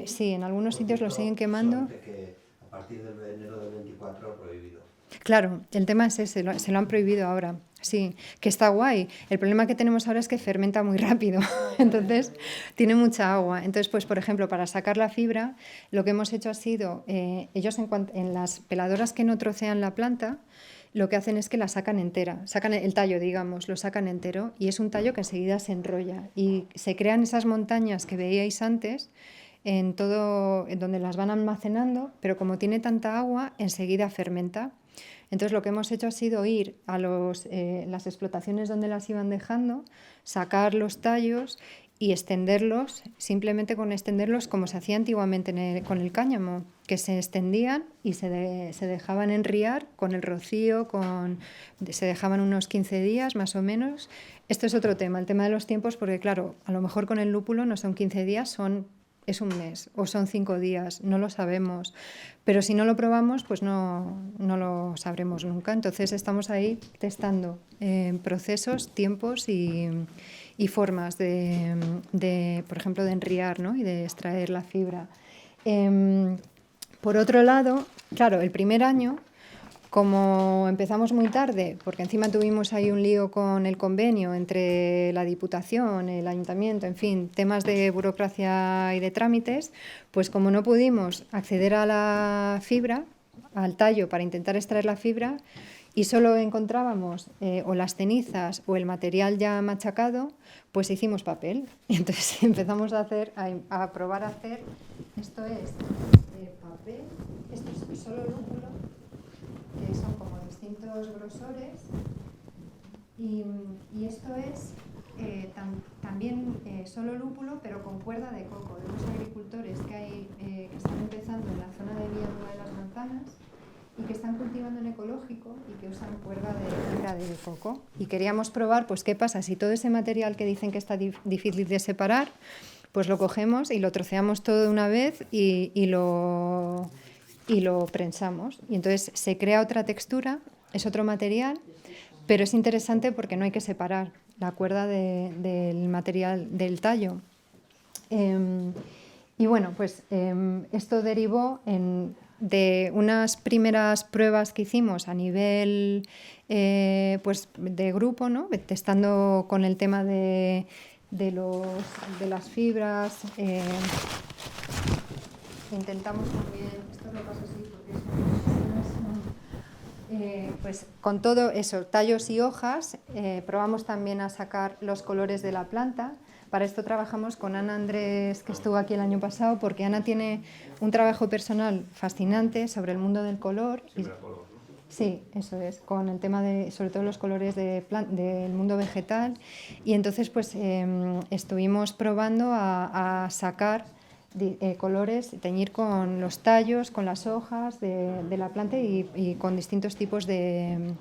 Sí, en algunos sitios lo siguen quemando. Que a partir del enero del 24 prohibido. Claro, el tema es ese, se lo han prohibido ahora. Sí, que está guay. El problema que tenemos ahora es que fermenta muy rápido, entonces tiene mucha agua. Entonces, pues por ejemplo, para sacar la fibra, lo que hemos hecho ha sido, ellos en las peladoras que no trocean la planta, lo que hacen es que la sacan entera, sacan el tallo, digamos, lo sacan entero, y es un tallo que enseguida se enrolla y se crean esas montañas que veíais antes en todo, en donde las van almacenando, pero como tiene tanta agua, enseguida fermenta. Entonces lo que hemos hecho ha sido ir a las explotaciones donde las iban dejando, sacar los tallos y extenderlos, simplemente con extenderlos como se hacía antiguamente con el cáñamo, que se extendían y se dejaban enriar con el rocío, se dejaban unos 15 días más o menos. Esto es otro tema, el tema de los tiempos, porque claro, a lo mejor con el lúpulo no son 15 días, es un mes o son 5 días, no lo sabemos. Pero si no lo probamos, pues no lo sabremos nunca. Entonces estamos ahí testando procesos, tiempos y formas de, por ejemplo, de enriar, ¿no? Y de extraer la fibra. Por otro lado, claro, el primer año, como empezamos muy tarde, porque encima tuvimos ahí un lío con el convenio entre la Diputación, el Ayuntamiento, en fin, temas de burocracia y de trámites, pues como no pudimos acceder a la fibra, al tallo para intentar extraer la fibra, y solo encontrábamos o las cenizas o el material ya machacado, pues hicimos papel. Y entonces empezamos a probar a hacer, esto es papel, esto es solo lúpulo, que son como distintos grosores, y esto es también solo lúpulo, pero con cuerda de coco, de unos agricultores que están empezando en la zona de Villanueva de las Manzanas y que están cultivando en ecológico y que usan cuerda de coco. Y queríamos probar, pues, qué pasa si todo ese material que dicen que está difícil de separar, pues lo cogemos y lo troceamos todo de una vez y lo prensamos. Y entonces se crea otra textura, es otro material, pero es interesante porque no hay que separar la cuerda del material del tallo. Y bueno, pues esto derivó de unas primeras pruebas que hicimos a nivel pues de grupo, ¿no? Testando con el tema de las fibras. Intentamos también, esto lo paso así porque pues con todo eso, tallos y hojas, probamos también a sacar los colores de la planta. Para esto trabajamos con Ana Andrés, que estuvo aquí el año pasado, porque Ana tiene un trabajo personal fascinante sobre el mundo del color. Sí, eso es, con el tema de, sobre todo los colores del mundo vegetal. Y entonces pues estuvimos probando a sacar colores, teñir con los tallos, con las hojas de la planta y con distintos tipos de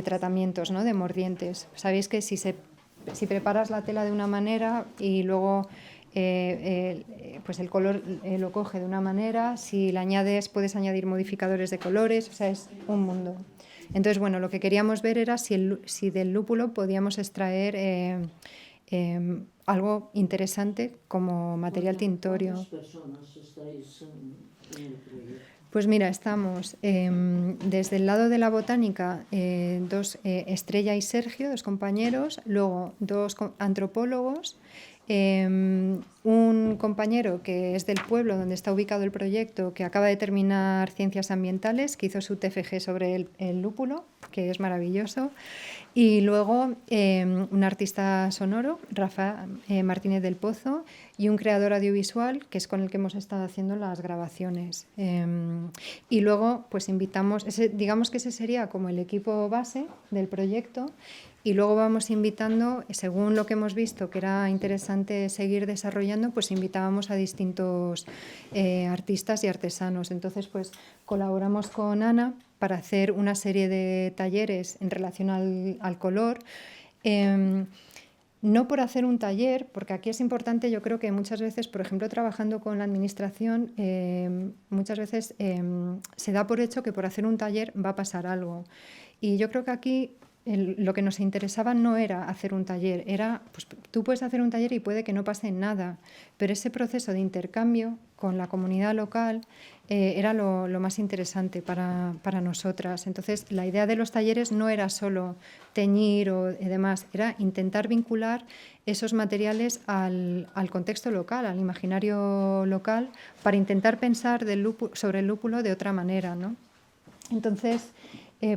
tratamientos, ¿no? De mordientes. Sabéis que si preparas la tela de una manera y luego pues el color lo coge de una manera, si le añades, puedes añadir modificadores de colores, o sea, es un mundo. Entonces, bueno, lo que queríamos ver era si del lúpulo podíamos extraer algo interesante como material tintorio. ¿Cuántas personas estáis en el proyecto? Pues mira, estamos desde el lado de la botánica, Estrella y Sergio, 2 compañeros, luego 2 antropólogos, un compañero que es del pueblo donde está ubicado el proyecto, que acaba de terminar Ciencias Ambientales, que hizo su TFG sobre el lúpulo, que es maravilloso, y luego un artista sonoro, Rafa Martínez del Pozo, y un creador audiovisual, que es con el que hemos estado haciendo las grabaciones. Y luego pues invitamos, digamos que ese sería como el equipo base del proyecto, y luego vamos invitando, según lo que hemos visto que era interesante seguir desarrollando, pues invitábamos a distintos artistas y artesanos. Entonces pues colaboramos con Ana para hacer una serie de talleres en relación al color. No por hacer un taller, porque aquí es importante, yo creo que muchas veces, por ejemplo, trabajando con la administración, muchas veces se da por hecho que por hacer un taller va a pasar algo. Y yo creo que aquí lo que nos interesaba no era hacer un taller, era, pues tú puedes hacer un taller y puede que no pase nada, pero ese proceso de intercambio con la comunidad local era lo más interesante para nosotras. Entonces, la idea de los talleres no era solo teñir o demás, era intentar vincular esos materiales al contexto local, al imaginario local, para intentar pensar sobre el lúpulo de otra manera, ¿no? Entonces,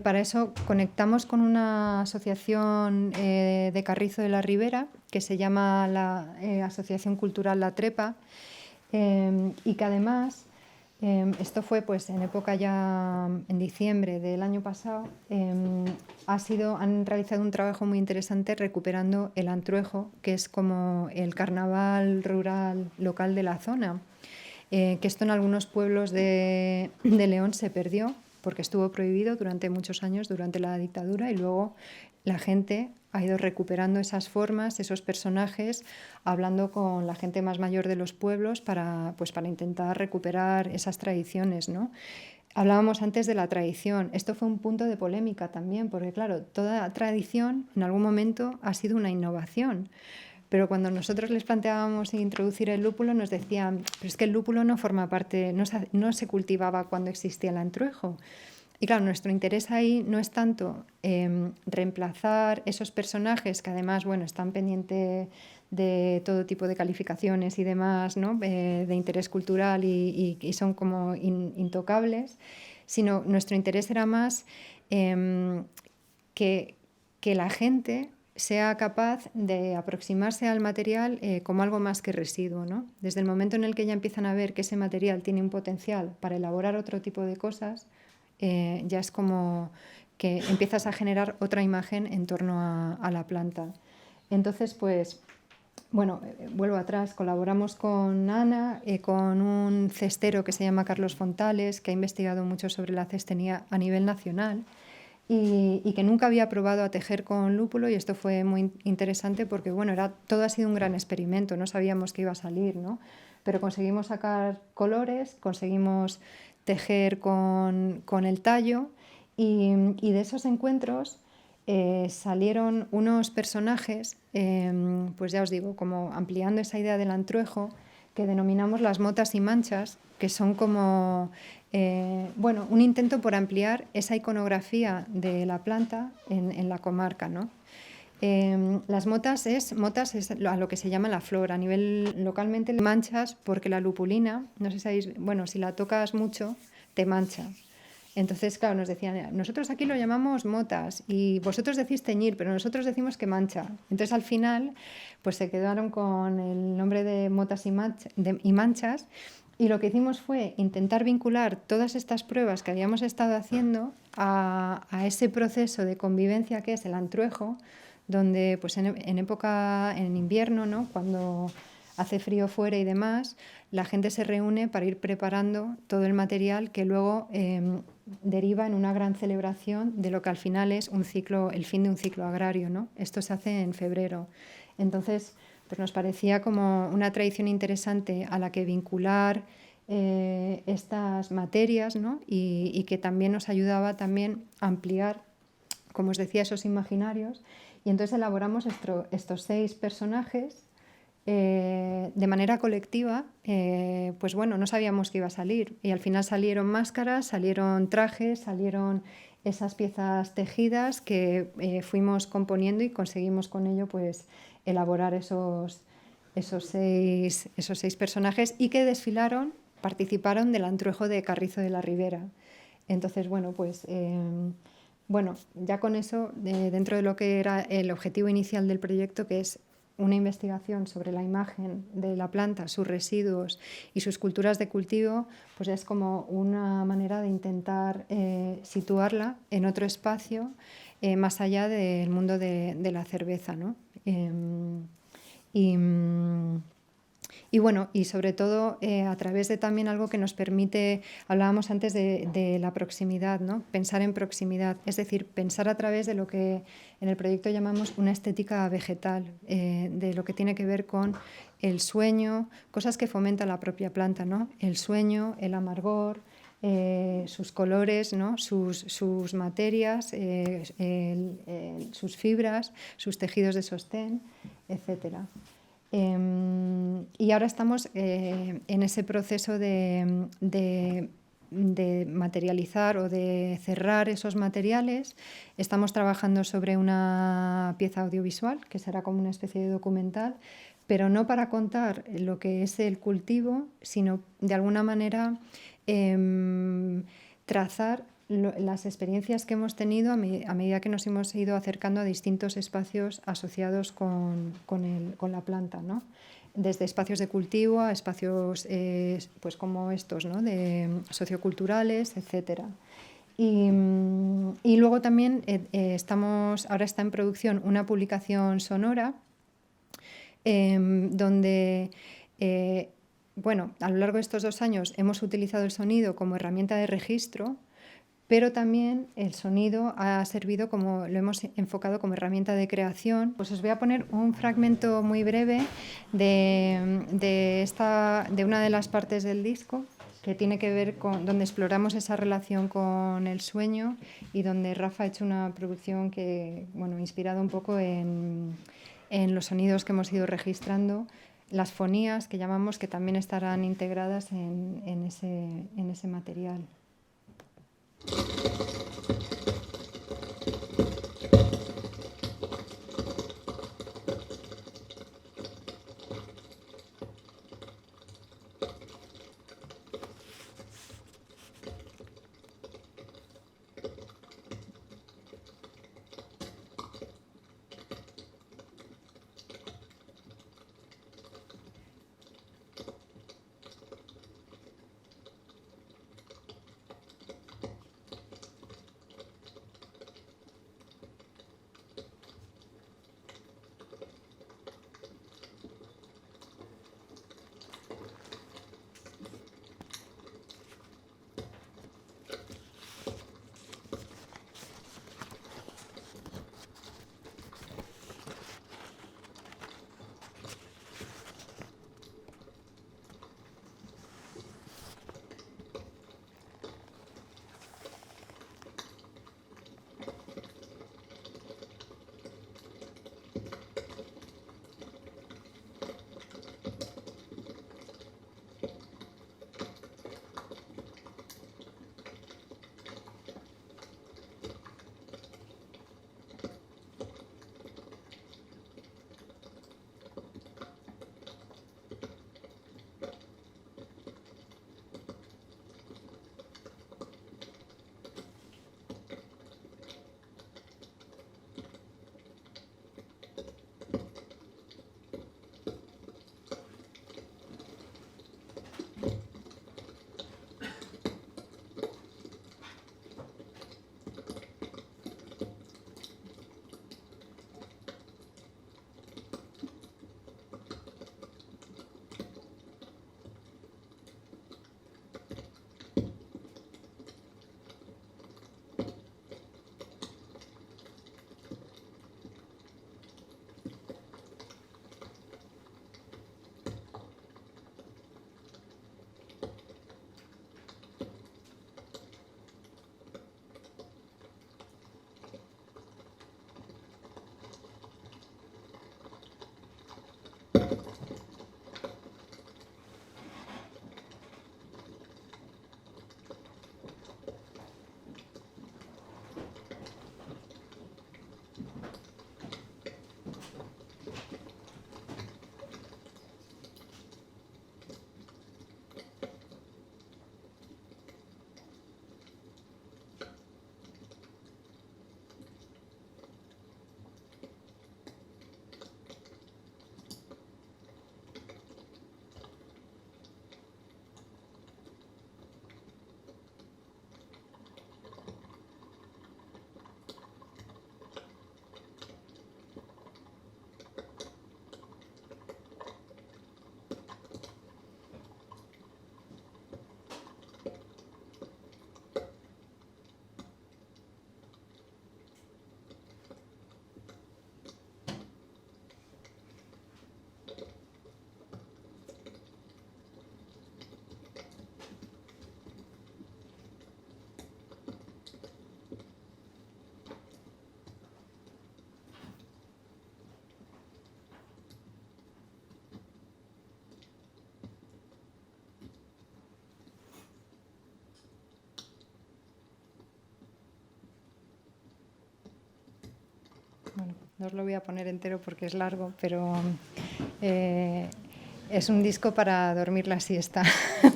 para eso conectamos con una asociación de Carrizo de la Ribera que se llama la Asociación Cultural La Trepa, y que además, esto fue pues en época ya en diciembre del año pasado, han realizado un trabajo muy interesante recuperando el Antruejo, que es como el carnaval rural local de la zona, que esto en algunos pueblos de León se perdió porque estuvo prohibido durante muchos años, durante la dictadura, y luego la gente ha ido recuperando esas formas, esos personajes, hablando con la gente más mayor de los pueblos para intentar recuperar esas tradiciones, ¿no? Hablábamos antes de la tradición. Esto fue un punto de polémica también, porque claro, toda tradición en algún momento ha sido una innovación. Pero cuando nosotros les planteábamos introducir el lúpulo, nos decían, pero es que el lúpulo no forma parte, no se cultivaba cuando existía el Antruejo. Y claro, nuestro interés ahí no es tanto reemplazar esos personajes que además, bueno, están pendientes de todo tipo de calificaciones y demás, ¿no? De interés cultural y son como intocables, sino nuestro interés era más que la gente sea capaz de aproximarse al material como algo más que residuo, ¿no? Desde el momento en el que ya empiezan a ver que ese material tiene un potencial para elaborar otro tipo de cosas, ya es como que empiezas a generar otra imagen en torno a la planta. Entonces, pues, bueno, vuelvo atrás, colaboramos con Ana, con un cestero que se llama Carlos Fontales, que ha investigado mucho sobre la cestería a nivel nacional, y que nunca había probado a tejer con lúpulo, y esto fue muy interesante porque bueno, todo ha sido un gran experimento, no sabíamos qué iba a salir, ¿no? Pero conseguimos sacar colores, conseguimos tejer con el tallo, y de esos encuentros salieron unos personajes, pues ya os digo, como ampliando esa idea del Antruejo, que denominamos las motas y manchas, que son como un intento por ampliar esa iconografía de la planta en la comarca, ¿no? Las motas es a lo que se llama la flor. A nivel localmente, manchas, porque la lupulina, no sé si sabéis, bueno, si la tocas mucho, te mancha. Entonces, claro, nos decían, nosotros aquí lo llamamos motas y vosotros decís teñir, pero nosotros decimos que mancha. Entonces, al final, pues se quedaron con el nombre de motas y manchas, y lo que hicimos fue intentar vincular todas estas pruebas que habíamos estado haciendo a ese proceso de convivencia que es el Antruejo, donde pues en época, en invierno, ¿no? Cuando hace frío fuera y demás, la gente se reúne para ir preparando todo el material que luego deriva en una gran celebración de lo que al final es el fin de un ciclo agrario, ¿no? Esto se hace en febrero. Entonces, pues nos parecía como una tradición interesante a la que vincular estas materias, ¿no? y que también nos ayudaba también a ampliar, como os decía, esos imaginarios. Y entonces elaboramos estos 6 personajes de manera colectiva. Pues bueno, no sabíamos qué iba a salir, y al final salieron máscaras, salieron trajes, salieron esas piezas tejidas que fuimos componiendo, y conseguimos con ello pues elaborar esos 6 personajes, y que participaron del Antruejo de Carrizo de la Ribera. Entonces, bueno, pues ya con eso, dentro de lo que era el objetivo inicial del proyecto, que es una investigación sobre la imagen de la planta, sus residuos y sus culturas de cultivo, pues es como una manera de intentar situarla en otro espacio más allá del mundo de la cerveza, ¿no? Y bueno, y sobre todo a través de también algo que nos permite, hablábamos antes de la proximidad, ¿no? Pensar en proximidad, es decir, pensar a través de lo que en el proyecto llamamos una estética vegetal, de lo que tiene que ver con el sueño, cosas que fomenta la propia planta, ¿no? El sueño, el amargor, sus colores, ¿no? sus materias, sus fibras, sus tejidos de sostén, etc. Y ahora estamos en ese proceso de materializar o de cerrar esos materiales. Estamos trabajando sobre una pieza audiovisual que será como una especie de documental, pero no para contar lo que es el cultivo, sino de alguna manera trazar las experiencias que hemos tenido a medida que nos hemos ido acercando a distintos espacios asociados con la planta, ¿no? Desde espacios de cultivo a espacios pues como estos, ¿no? De socioculturales, etc. Y luego también ahora está en producción una publicación sonora donde bueno, a lo largo de estos 2 años hemos utilizado el sonido como herramienta de registro, pero también el sonido ha servido lo hemos enfocado como herramienta de creación. Pues os voy a poner un fragmento muy breve de una de las partes del disco, que tiene que ver con donde exploramos esa relación con el sueño y donde Rafa ha hecho una producción que, bueno, inspirado un poco en los sonidos que hemos ido registrando, las fonías que llamamos, que también estarán integradas en ese material. bueno, no os lo voy a poner entero porque es largo, pero es un disco para dormir la siesta,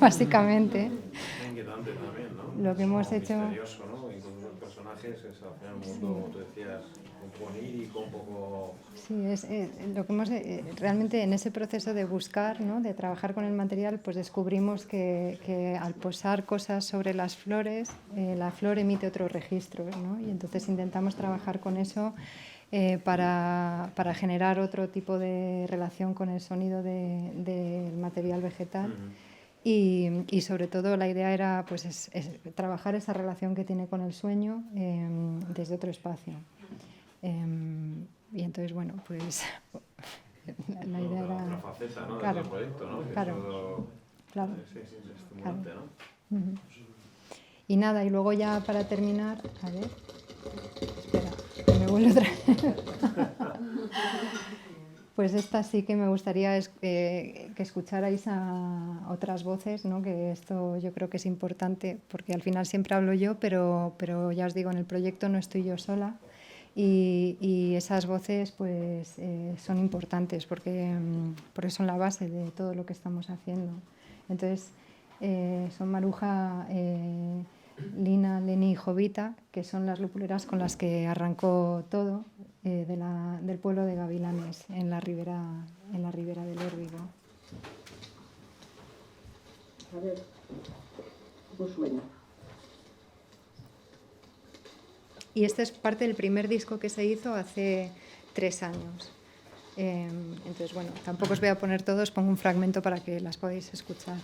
básicamente. Es inquietante también, ¿no? Lo que hemos hecho... Misterioso, ¿no? Incluso los personajes es al final un mundo, como tú decías, un poco onírico, un poco... Sí, es lo que hemos realmente en ese proceso de buscar, ¿no? De trabajar con el material, pues descubrimos que al posar cosas sobre las flores, la flor emite otros registros, ¿no? Y entonces intentamos trabajar con eso para generar otro tipo de relación con el sonido del material vegetal. Y sobre todo la idea era pues, es trabajar esa relación que tiene con el sueño desde otro espacio. Y entonces, bueno, pues la idea era... Otra faceta, ¿no? Claro, del proyecto, ¿no? Claro, Eso, claro. sí, es estimulante, Claro. ¿no? Y nada, y luego ya para terminar, a ver, espera, que me vuelvo otra vez. Pues esta sí que me gustaría que escucharais a otras voces, ¿no? Que esto yo creo que es importante, porque al final siempre hablo yo, pero ya os digo, en el proyecto no estoy yo sola. Y esas voces pues, son importantes porque son la base de todo lo que estamos haciendo. Entonces, son Maruja, Lina, Leni y Jovita, que son las lupuleras con las que arrancó todo del pueblo de Gavilanes, en la ribera del Órbigo. A ver, ¿cómo suena? Y este es parte del primer disco que se hizo hace 3 años. Entonces, bueno, tampoco os voy a poner todos, pongo un fragmento para que las podáis escuchar.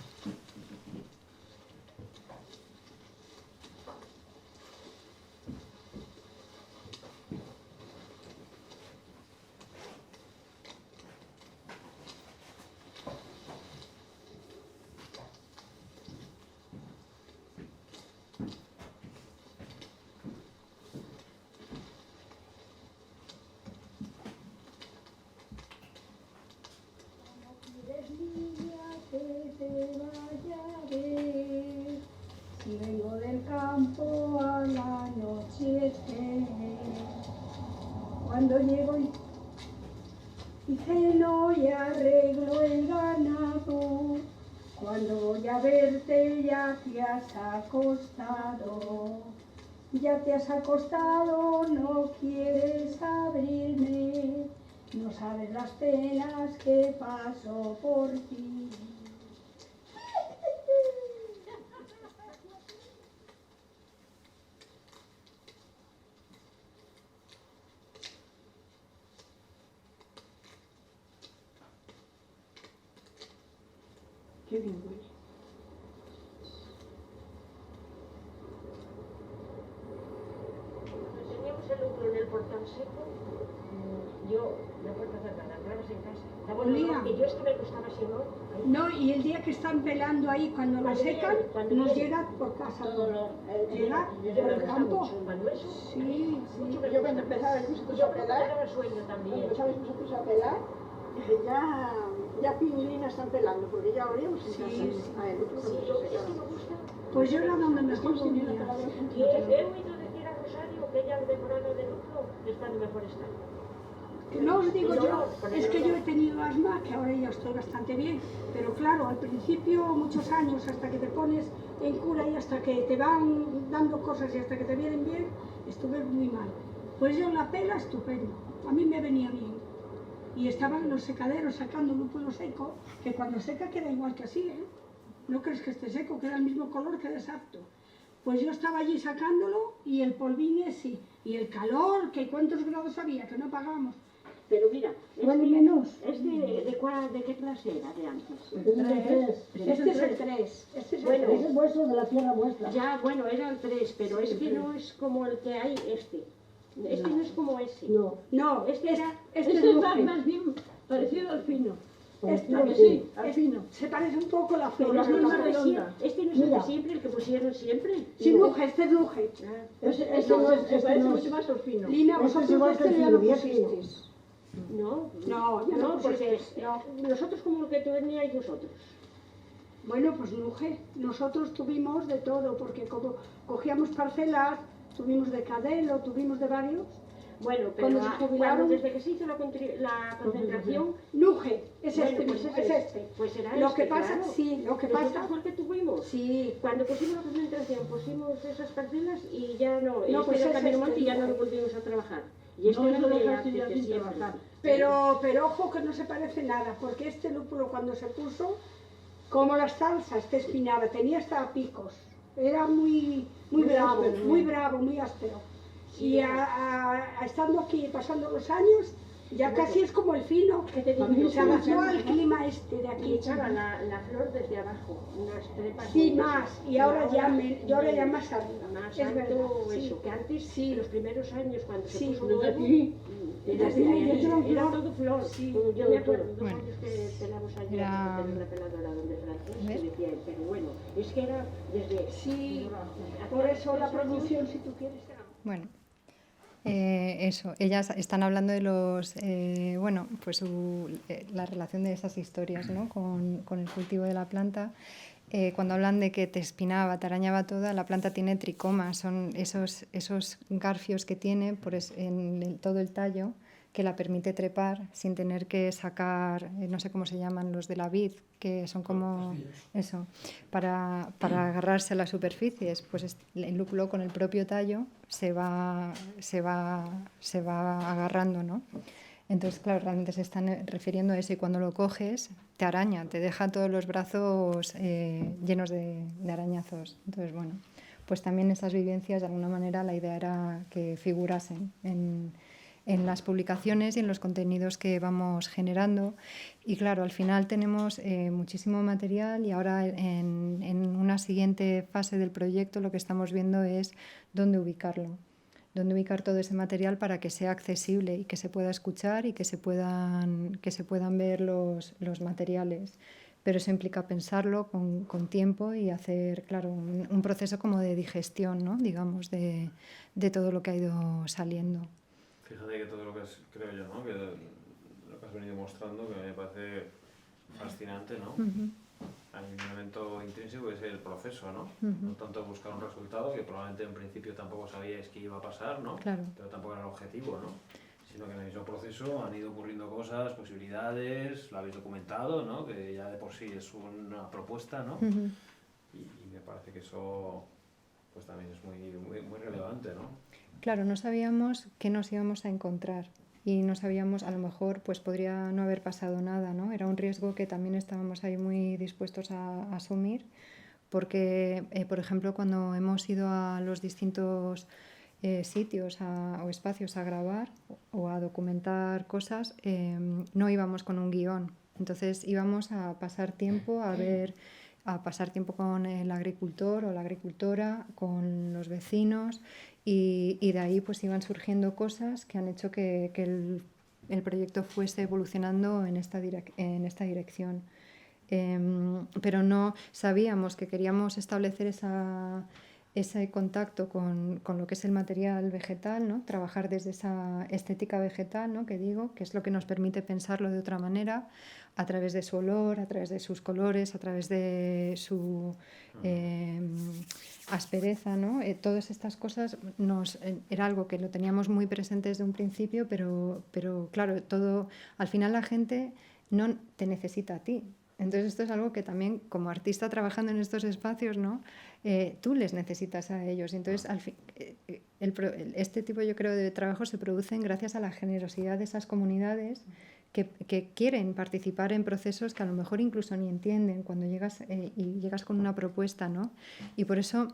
Si vengo del campo al anochecer, cuando llego y ceno y arreglo el ganado, cuando voy a verte ya te has acostado, no quieres abrirme, no sabes las penas que paso por ti. Qué bien huele. Enseñamos el lucro en el portal seco. Yo, la puerta cerrada, entrabas en casa. Estaba Olía. y yo estaba acostada así, ¿no? No, y el día que están pelando ahí, cuando lo secan, nos llega por casa. Llega por el campo. Cuando eso, Sí, sí. Yo cuando empezabais vosotros yo a creo que pelar, daba sueño también. cuando empezabais vosotros a pelar, dije, ya Pinilina están pelando, porque ya oríamos en casa. Sí, sí. A ver, otro Sí, que yo, se es que pelaba. me gusta. Pues yo era donde mejor Estamos teniendo comía. palabras Y juntos. he oído decir a Rosario que ella el decorado de lucro está en mejor estado. Que no os digo yo, es que yo he tenido asma, que ahora ya estoy bastante bien, pero claro, al principio muchos años, hasta que te pones en cura y hasta que te van dando cosas y hasta que te vienen bien, estuve muy mal. Pues yo la pela estupendo, a mí me venía bien. Y estaban los secaderos sacando lúpulo seco, que cuando seca queda igual que así, ¿eh? No crees que esté seco, queda el mismo color que desapto. Pues yo estaba allí sacándolo y el polvín sí, y el calor, que cuántos grados había, que no pagamos. Pero mira, Bueno, menos. ¿de qué clase era de antes? Este es el 3. Este es el Bueno, 3. Ese es vuestro, de la tierra vuestra. Ya, bueno, era el 3, pero es que no es como el que hay este. Este no es como ese. No. No, Este era... este es más bien parecido al fino. Este, ¿A que sí? Al fino. Se parece un poco a la Pero flor. este no más es de redonda. siempre, este no es el Mira. de siempre, el que pusieron siempre. Sí, Luje, este es Luje. Ese no es, se parece mucho más al fino. Lina, Ese es vosotros igual que este el ya fino, lo bien fino. pusisteis. No, No, ya no porque pusisteis. nosotros como el que teníais vosotros. Bueno, pues Luje, nosotros tuvimos de todo, porque como cogíamos parcelas, tuvimos de Cadelo, tuvimos de varios. Bueno, pero Cuando se jubilaron, desde que se hizo la concentración, Nuge, es bueno, este pues mismo, ese es este. Pues era Lo este, que pasa, claro. sí, lo que Nosotros pasa, fue el que tuvimos. sí. Cuando pusimos la concentración, pusimos esas parcelas y ya no, No, pues era es Camino este, Monte y ya no lo Nuge. volvimos a trabajar. Y este No, era eso de deja antes, así, de así siempre. trabajar. Pero ojo que no se parece nada, porque este lúpulo cuando se puso, como la salsa, este espinaba, tenía hasta picos. Era muy bravo, áspero, muy ¿no? bravo, muy áspero. Sí, Y estando aquí, pasando los años, ya Bueno, casi es como el fino. ¿Qué te digo A mí yo? Se adaptó al clima este de Y aquí. echaba la flor desde abajo, unas trepas. Sí, muy más, gruesas. y ahora ya más arriba. Más Es alto, verdad, sí. eso, que antes, Sí. los primeros años, cuando se Sí, puso desde nuevo, aquí. desde Desde ahí, ahí, era flor. todo flor. Sí, Yo me acuerdo, dos Bueno. años que pelamos allí, Era- en la peladora donde Francis, ¿Ves? que decía, pero bueno, es que era desde... Sí, hacía por eso la 3 años. producción, si tú quieres, era. Bueno, eso, ellas están hablando de los, bueno, pues la relación de esas historias, ¿no? con el cultivo de la planta. Cuando hablan de que te espinaba, te arañaba toda, la planta tiene tricomas, son esos garfios que tiene en todo el tallo que la permite trepar sin tener que sacar, no sé cómo se llaman los de la vid, que son como eso, para agarrarse a las superficies. Pues el lúpulo con el propio tallo se va agarrando, ¿no? Entonces, claro, realmente se están refiriendo a eso y cuando lo coges te araña, te deja todos los brazos llenos de arañazos. Entonces, bueno, pues también esas vivencias, de alguna manera, la idea era que figurasen en las publicaciones y en los contenidos que vamos generando. Y claro, al final tenemos muchísimo material y ahora en una siguiente fase del proyecto lo que estamos viendo es dónde ubicarlo. Dónde ubicar todo ese material para que sea accesible y que se pueda escuchar y que se puedan ver los materiales. Pero eso implica pensarlo con tiempo y hacer, claro, un proceso como de digestión, ¿no? Digamos, de todo lo que ha ido saliendo. Fíjate que todo lo que creo yo, ¿no? Que lo que has venido mostrando, que me parece fascinante, ¿no? Hay un elemento intrínseco que es el proceso, ¿no? No tanto buscar un resultado, que probablemente en principio tampoco sabíais que iba a pasar, ¿no? Claro. Pero tampoco era el objetivo, ¿no? Sino que en el mismo proceso han ido ocurriendo cosas, posibilidades, lo habéis documentado, ¿no? Que ya de por sí es una propuesta, ¿no? Y me parece que eso pues también es muy relevante, ¿no? Claro, no sabíamos qué nos íbamos a encontrar y no sabíamos, a lo mejor pues podría no haber pasado nada, ¿no? Era un riesgo que también estábamos ahí muy dispuestos a asumir porque, por ejemplo, cuando hemos ido a los distintos sitios o espacios a grabar o a documentar cosas, no íbamos con un guión. Entonces íbamos a pasar tiempo a pasar tiempo con el agricultor o la agricultora, con los vecinos y de ahí pues iban surgiendo cosas que han hecho que el proyecto fuese evolucionando en esta dirección. Pero no sabíamos que queríamos establecer ese contacto con lo que es el material vegetal, ¿no? Trabajar desde esa estética vegetal, ¿no? Que digo, que es lo que nos permite pensarlo de otra manera, a través de su olor, a través de sus colores, a través de su aspereza, ¿no? Todas estas cosas era algo que lo teníamos muy presente desde un principio, pero claro, al final la gente no te necesita a ti. Entonces esto es algo que también como artista trabajando en estos espacios, ¿no? Tú les necesitas a ellos. Entonces este tipo, yo creo, de trabajo se producen gracias a la generosidad de esas comunidades que quieren participar en procesos que a lo mejor incluso ni entienden cuando llegas con una propuesta, ¿no? Y por eso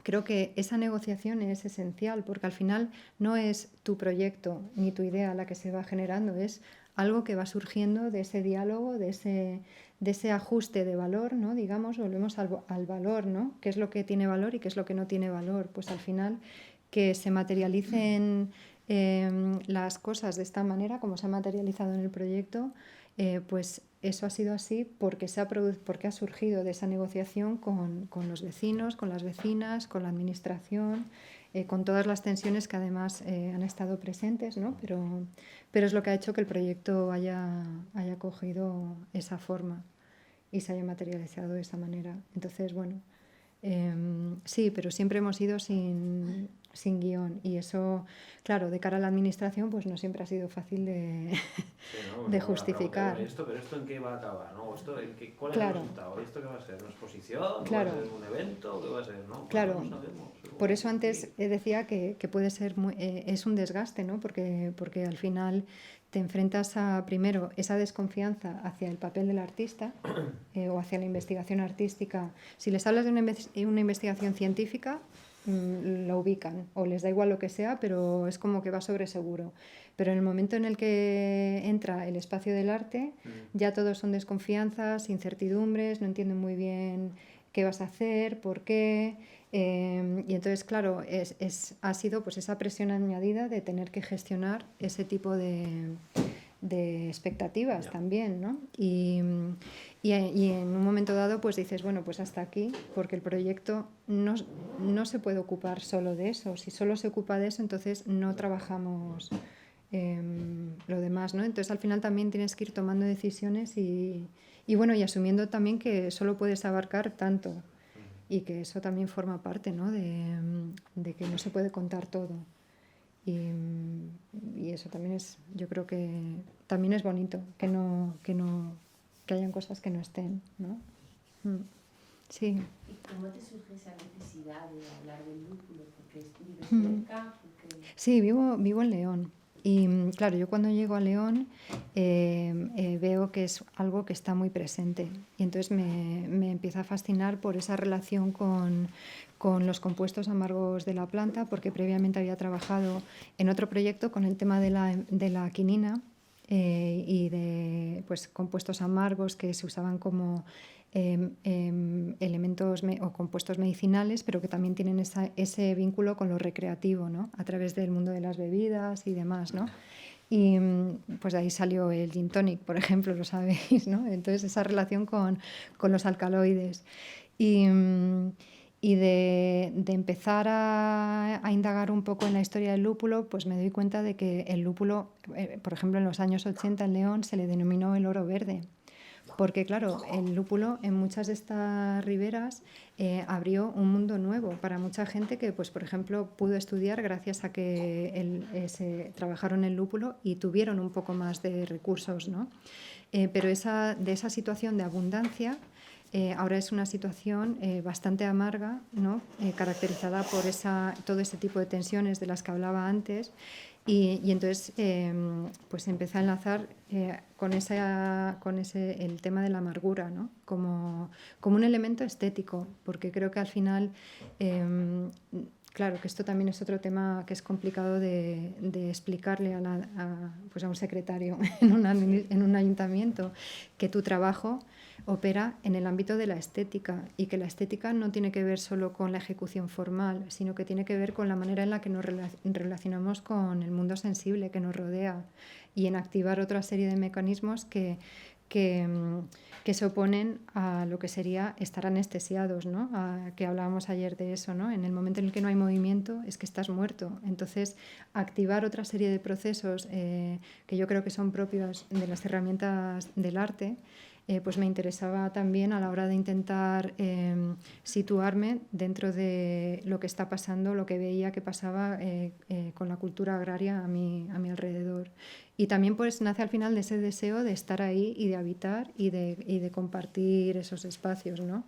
creo que esa negociación es esencial, porque al final no es tu proyecto ni tu idea la que se va generando, es algo que va surgiendo de ese diálogo, de ese ajuste de valor, ¿no? Digamos, volvemos al valor, ¿no? ¿Qué es lo que tiene valor y qué es lo que no tiene valor? Pues al final que se materialicen las cosas de esta manera, como se ha materializado en el proyecto, pues eso ha sido así porque ha surgido de esa negociación con los vecinos, con las vecinas, con la administración, con todas las tensiones que además han estado presentes, ¿no? Pero es lo que ha hecho que el proyecto haya cogido esa forma y se haya materializado de esa manera. Entonces, bueno, sí, pero siempre hemos ido sin sin guión. Y eso, claro, de cara a la administración, pues no siempre ha sido fácil de, Sí, ¿no? de Como la justificar. pregunta, pero ¿esto en qué va a acabar? ¿No? ¿Cuál es Claro. el resultado? ¿Esto qué va a ser? ¿Una exposición? Claro. ¿Va a ser un evento? ¿Qué va a ser? ¿No? Pues Claro. no lo sabemos. Por eso antes decía que puede ser es un desgaste, ¿no? Porque al final te enfrentas a, primero, esa desconfianza hacia el papel del artista o hacia la investigación artística. Si les hablas de una investigación científica, lo ubican o les da igual lo que sea, pero es como que va sobre seguro. Pero en el momento en el que entra el espacio del arte, ya todos son desconfianzas, incertidumbres, no entienden muy bien qué vas a hacer, por qué. Y entonces, claro, ha sido pues esa presión añadida de tener que gestionar ese tipo de expectativas también, ¿no? Y en un momento dado pues dices, bueno, pues hasta aquí, porque el proyecto no se puede ocupar solo de eso. Si solo se ocupa de eso, entonces no trabajamos lo demás, ¿no? Entonces al final también tienes que ir tomando decisiones y bueno, y asumiendo también que solo puedes abarcar tanto y que eso también forma parte, ¿no? de que no se puede contar todo. Y eso también es, yo creo que también es bonito, que hayan cosas que no estén, ¿no? Sí. ¿Y cómo te surge esa necesidad de hablar del lúpulo? ¿Porque vives cerca? Sí, vivo en León. Y claro, yo cuando llego a León veo que es algo que está muy presente y entonces me empieza a fascinar por esa relación con los compuestos amargos de la planta, porque previamente había trabajado en otro proyecto con el tema de la quinina y de pues, compuestos amargos que se usaban como elementos o compuestos medicinales, pero que también tienen ese vínculo con lo recreativo, ¿no? A través del mundo de las bebidas y demás, ¿no? Y pues de ahí salió el gin tonic, por ejemplo, lo sabéis, ¿no? Entonces esa relación con los alcaloides. Y de empezar a indagar un poco en la historia del lúpulo, pues me doy cuenta de que el lúpulo, por ejemplo, en los años 80 en León se le denominó el oro verde. Porque, claro, el lúpulo en muchas de estas riberas abrió un mundo nuevo para mucha gente que, pues, por ejemplo, pudo estudiar gracias a que trabajaron el lúpulo y tuvieron un poco más de recursos, ¿no? Pero de esa situación de abundancia ahora es una situación bastante amarga, ¿no? Caracterizada por todo ese tipo de tensiones de las que hablaba antes. Y entonces pues empecé a enlazar con el tema de la amargura, ¿no? como un elemento estético, porque creo que al final, claro que esto también es otro tema que es complicado de explicarle pues a un secretario en un ayuntamiento, que tu trabajo opera en el ámbito de la estética y que la estética no tiene que ver solo con la ejecución formal, sino que tiene que ver con la manera en la que nos relacionamos con el mundo sensible que nos rodea y en activar otra serie de mecanismos que se oponen a lo que sería estar anestesiados, ¿no? Que hablábamos ayer de eso, ¿no? En el momento en el que no hay movimiento es que estás muerto. Entonces, activar otra serie de procesos que yo creo que son propios de las herramientas del arte, pues me interesaba también a la hora de intentar situarme dentro de lo que está pasando, lo que veía que pasaba con la cultura agraria a mi alrededor. Y también pues nace al final de ese deseo de estar ahí y de habitar y de compartir esos espacios, ¿no?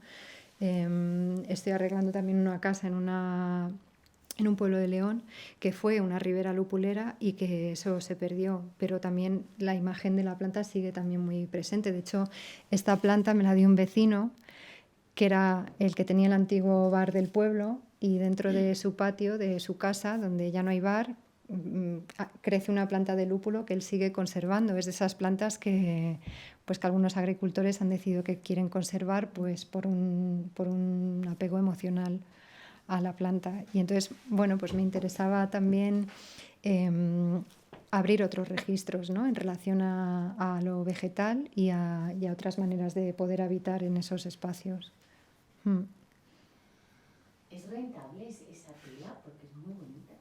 Estoy arreglando también una casa en un pueblo de León, que fue una ribera lupulera y que eso se perdió, pero también la imagen de la planta sigue también muy presente. De hecho, esta planta me la dio un vecino, que era el que tenía el antiguo bar del pueblo, y dentro de su patio, de su casa, donde ya no hay bar, crece una planta de lúpulo que él sigue conservando. Es de esas plantas que algunos agricultores han decidido que quieren conservar pues, por un apego emocional a la planta. Y entonces, bueno, pues me interesaba también abrir otros registros, ¿no? En relación a lo vegetal y a otras maneras de poder habitar en esos espacios. ¿Es rentable esa tela? Porque es muy bonita.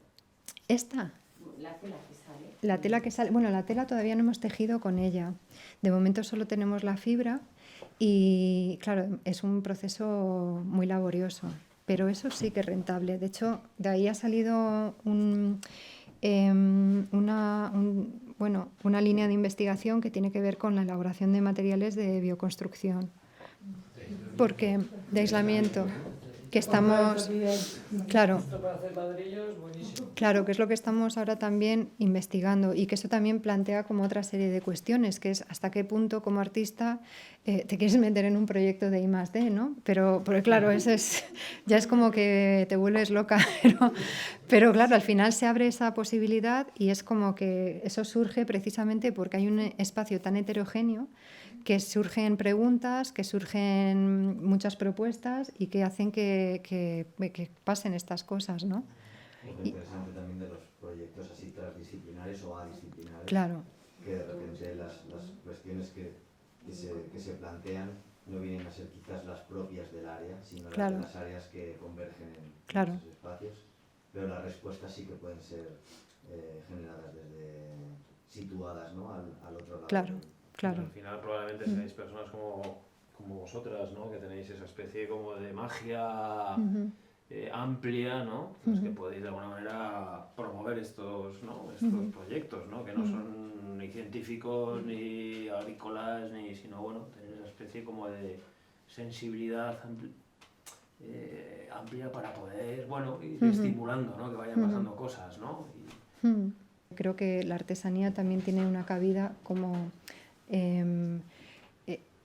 ¿Esta? La tela que sale. La tela que sale. Bueno, la tela todavía no hemos tejido con ella. De momento solo tenemos la fibra y, claro, es un proceso muy laborioso. pero eso sí que es rentable. De hecho, de ahí ha salido una línea de investigación que tiene que ver con la elaboración de materiales de bioconstrucción. Porque de aislamiento, que estamos, claro, que es lo que estamos ahora también investigando, y que eso también plantea como otra serie de cuestiones, que es hasta qué punto como artista te quieres meter en un proyecto de I+D, ¿no? Pero claro, ya es como que te vuelves loca, pero claro, al final se abre esa posibilidad y es como que eso surge precisamente porque hay un espacio tan heterogéneo que surgen preguntas, que surgen muchas propuestas y que hacen que pasen estas cosas, ¿no? Lo interesante también de los proyectos así transdisciplinares o adisciplinares, claro, que de repente las cuestiones que se plantean no vienen a ser quizás las propias del área, sino claro, las áreas que convergen en claro, esos espacios, pero las respuestas sí que pueden ser generadas situadas, ¿no? al otro lado. claro, claro. Al final probablemente seáis personas como vosotras, ¿no? Que tenéis esa especie como de magia amplia, ¿no? Pues que podéis de alguna manera promover estos proyectos, ¿no? Que no son ni científicos ni agrícolas, sino bueno, tener esa especie como de sensibilidad amplia para poder, bueno, ir estimulando, ¿no? Que vayan pasando cosas, ¿no? Creo que la artesanía también tiene una cabida como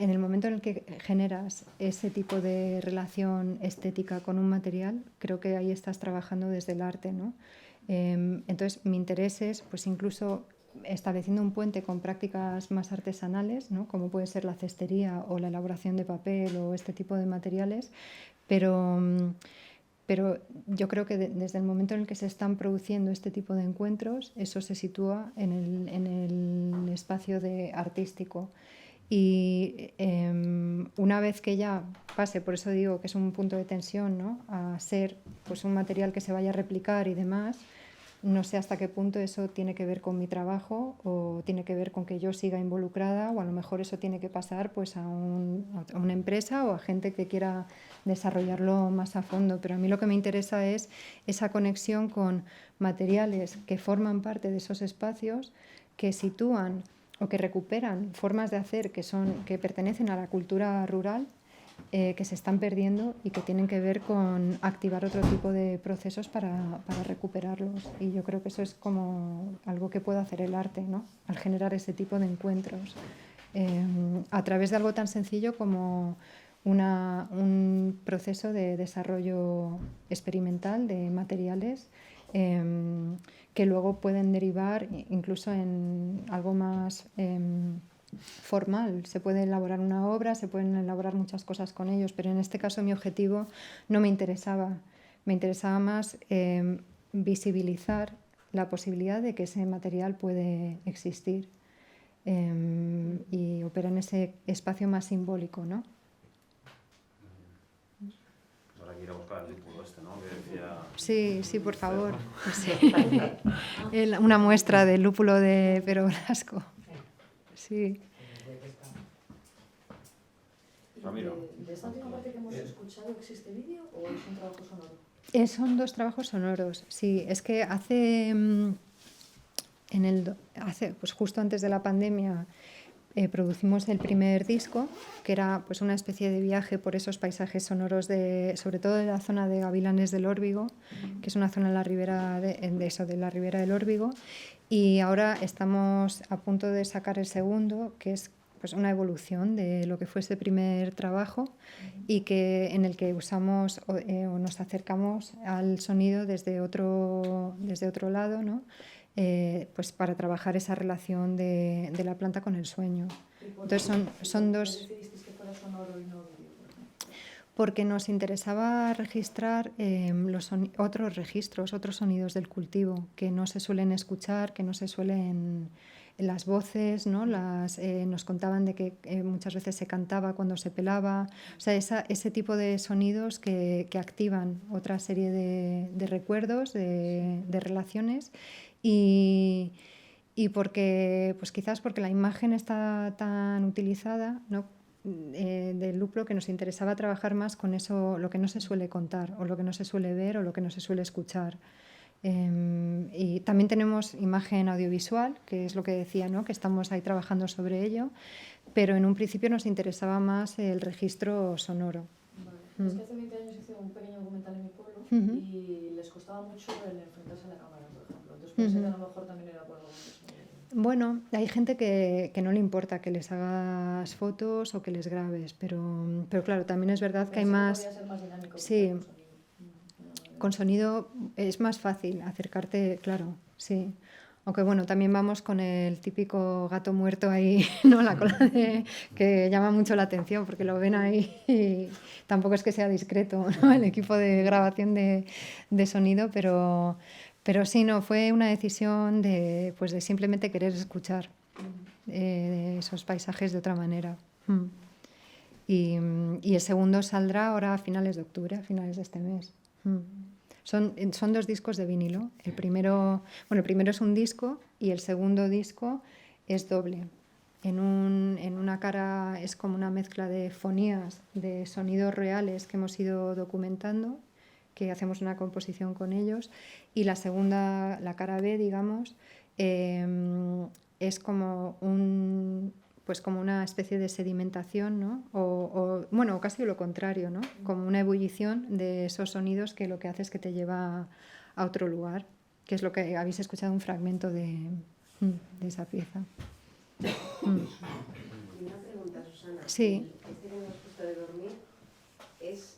en el momento en el que generas ese tipo de relación estética con un material, creo que ahí estás trabajando desde el arte, ¿no? Entonces, mi interés es, pues incluso estableciendo un puente con prácticas más artesanales, ¿no? Como puede ser la cestería o la elaboración de papel o este tipo de materiales, pero yo creo que desde el momento en el que se están produciendo este tipo de encuentros, eso se sitúa en el espacio artístico. Y una vez que ya pase, por eso digo que es un punto de tensión, ¿no? A ser pues, un material que se vaya a replicar y demás, no sé hasta qué punto eso tiene que ver con mi trabajo o tiene que ver con que yo siga involucrada, o a lo mejor eso tiene que pasar pues, a una empresa o a gente que quiera desarrollarlo más a fondo. Pero a mí lo que me interesa es esa conexión con materiales que forman parte de esos espacios, que sitúan o que recuperan formas de hacer que pertenecen a la cultura rural, que se están perdiendo y que tienen que ver con activar otro tipo de procesos para recuperarlos. Y yo creo que eso es como algo que puede hacer el arte, ¿no? Al generar ese tipo de encuentros, a través de algo tan sencillo como un proceso de desarrollo experimental de materiales que luego pueden derivar incluso en algo más formal. Se puede elaborar una obra, se pueden elaborar muchas cosas con ellos, pero en este caso mi objetivo no me interesaba. Me interesaba más visibilizar la posibilidad de que ese material puede existir y opera en ese espacio más simbólico, ¿no? Ahora quiero buscar el lúpulo este, ¿no? Que decía... Sí, por favor. Sí. Una muestra del lúpulo de Pero Blasco. Sí. Ramiro. ¿De esta última parte que hemos escuchado existe vídeo o es un trabajo sonoro? Son 2 trabajos sonoros, sí. Es que hace pues justo antes de la pandemia producimos el primer disco, que era pues una especie de viaje por esos paisajes sonoros sobre todo de la zona de Gavilanes del Órbigo, que es una zona en la ribera de la ribera del Órbigo, y ahora estamos a punto de sacar el segundo, que es pues una evolución de lo que fue ese primer trabajo y en el que usamos o nos acercamos al sonido desde otro lado, ¿no? Pues para trabajar esa relación de la planta con el sueño. Entonces son 2... ¿Por qué decidisteis que fuera sonoro y no vídeo, por ejemplo? Porque nos interesaba registrar otros registros, otros sonidos del cultivo que no se suelen escuchar, que no se suelen... Las voces, ¿no? Nos contaban de que muchas veces se cantaba cuando se pelaba, o sea, ese tipo de sonidos que activan otra serie de recuerdos, de relaciones, y porque, pues quizás porque la imagen está tan utilizada, ¿no? del lúpulo que nos interesaba trabajar más con eso, lo que no se suele contar, o lo que no se suele ver, o lo que no se suele escuchar. Y también tenemos imagen audiovisual, que es lo que decía, ¿no? Que estamos ahí trabajando sobre ello, pero en un principio nos interesaba más el registro sonoro. Vale. Es que hace 20 años hice un pequeño documental en mi pueblo y les costaba mucho el enfrentarse a la cámara, por ejemplo. Entonces pensé que a lo mejor también era por algo más. Bueno, hay gente que no le importa que les hagas fotos o que les grabes, pero claro, también es verdad que hay más... Podría ser más dinámico. Sí, con sonido es más fácil acercarte, claro, sí. Aunque bueno, también vamos con el típico gato muerto ahí, ¿no? La cola que llama mucho la atención porque lo ven ahí y tampoco es que sea discreto, ¿no? El equipo de grabación de sonido, pero sí, no, fue una decisión de simplemente querer escuchar esos paisajes de otra manera. Y el segundo saldrá ahora a finales de octubre, a finales de este mes. Son 2 discos de vinilo. El primero es un disco y el segundo disco es doble. En una cara es como una mezcla de fonías, de sonidos reales que hemos ido documentando, que hacemos una composición con ellos, y la segunda, la cara B, digamos, es como como una especie de sedimentación, ¿no? O casi lo contrario, ¿no? Como una ebullición de esos sonidos que lo que hace es que te lleva a otro lugar, que es lo que habéis escuchado un fragmento de esa pieza. Y una pregunta, Susana. Sí. Este que nos has puesto de dormir es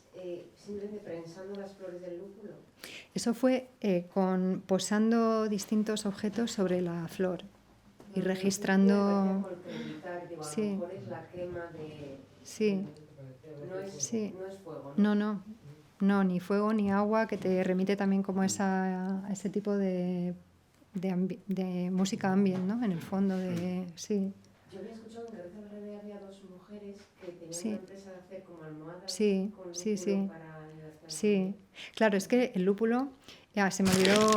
simplemente prensando las flores del lúpulo. Eso fue posando distintos objetos sobre la flor. Y registrando... Sí. A lo mejor es la quema de... Sí. No es, Sí. no es fuego, ¿no? No, ni fuego ni agua, que te remite también como a ese tipo de música ambient, ¿no? En el fondo de... Sí. Yo había escuchado que en Cabeza Verde había 2 mujeres que tenían Sí. una empresa de hacer como almohadas Sí, con sí, lúpulo sí. para ayudar a Sí, claro, es que el lúpulo, ya se me olvidó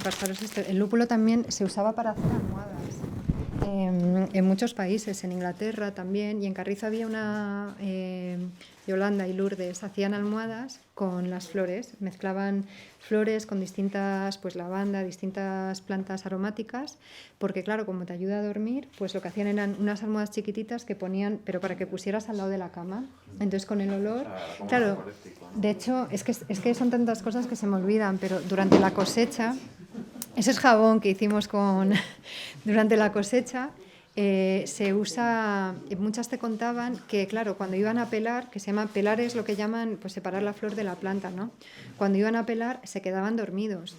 pasaros esto, el lúpulo también se usaba para hacer almohadas en muchos países, en Inglaterra también, y en Carrizo había una, Yolanda y Lourdes hacían almohadas con las flores, mezclaban flores con distintas, lavanda, distintas plantas aromáticas, porque claro, como te ayuda a dormir, pues lo que hacían eran unas almohadas chiquititas que ponían, pero para que pusieras al lado de la cama. Entonces con el olor, claro, de hecho, es que son tantas cosas que se me olvidan, pero durante la cosecha, ese es jabón que hicimos durante la cosecha, se usa, muchas te contaban que claro, cuando iban a pelar, que se llama pelar, es lo que llaman separar la flor de la planta, ¿no? Cuando iban a pelar se quedaban dormidos,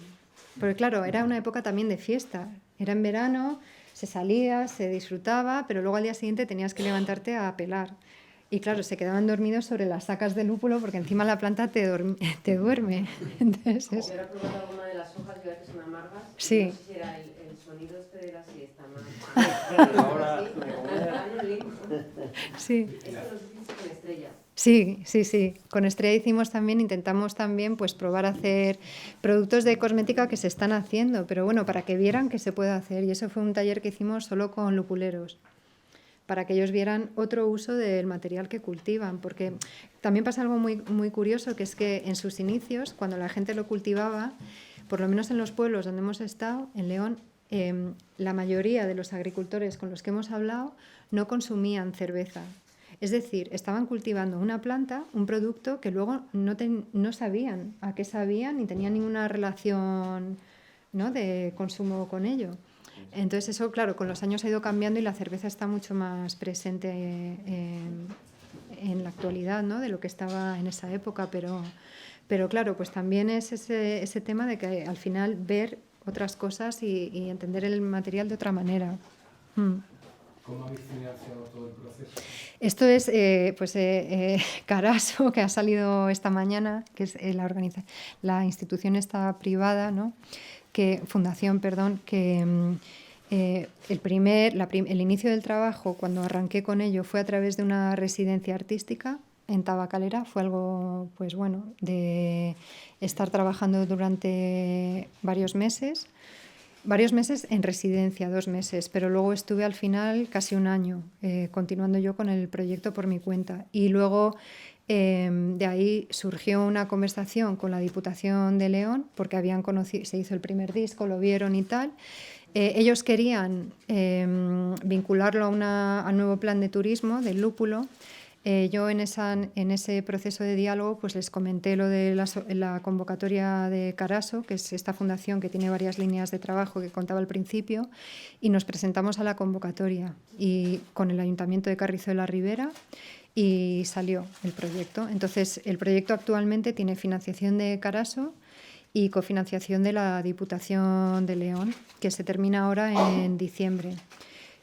porque claro, era una época también de fiesta, era en verano, se salía, se disfrutaba, pero luego al día siguiente tenías que levantarte a pelar. Y claro, se quedaban dormidos sobre las sacas de lúpulo porque encima la planta te duerme. Entonces, Yo ahora he probado alguna de las hojas que a veces son amargas. Sí. No sé si era el sonido este de la siesta más. Ahora sí. Esto lo hiciste con Estrella. Sí. Con Estrella intentamos también probar a hacer productos de cosmética que se están haciendo, pero bueno, para que vieran que se puede hacer. Y eso fue un taller que hicimos solo con lupuleros, para que ellos vieran otro uso del material que cultivan, porque también pasa algo muy, muy curioso, que es que en sus inicios, cuando la gente lo cultivaba, por lo menos en los pueblos donde hemos estado, en León, la mayoría de los agricultores con los que hemos hablado no consumían cerveza. Es decir, estaban cultivando una planta, un producto que luego no sabían a qué sabían ni tenían ninguna relación, ¿no?, de consumo con ello. Entonces eso, claro, con los años ha ido cambiando y la cerveza está mucho más presente en la actualidad, ¿no?, de lo que estaba en esa época, pero claro, pues también es ese tema de que al final ver otras cosas y entender el material de otra manera. ¿Cómo habéis financiado todo el proceso? Esto es Caraso, que ha salido esta mañana, que es la institución esta privada, ¿no?, fundación, que el inicio del trabajo, cuando arranqué con ello, fue a través de una residencia artística en Tabacalera. Fue algo, de estar trabajando durante varios meses varios meses en residencia, 2 meses, pero luego estuve al final casi un año continuando yo con el proyecto por mi cuenta. Y luego de ahí surgió una conversación con la Diputación de León, porque habían conocido, se hizo el primer disco, lo vieron y tal. Ellos querían vincularlo a un nuevo plan de turismo del lúpulo. Yo en ese proceso de diálogo pues les comenté lo de la convocatoria de Caraso, que es esta fundación que tiene varias líneas de trabajo que contaba al principio, y nos presentamos a la convocatoria y con el Ayuntamiento de Carrizo de la Ribera y salió el proyecto. Entonces, el proyecto actualmente tiene financiación de Caraso y cofinanciación de la Diputación de León, que se termina ahora en diciembre.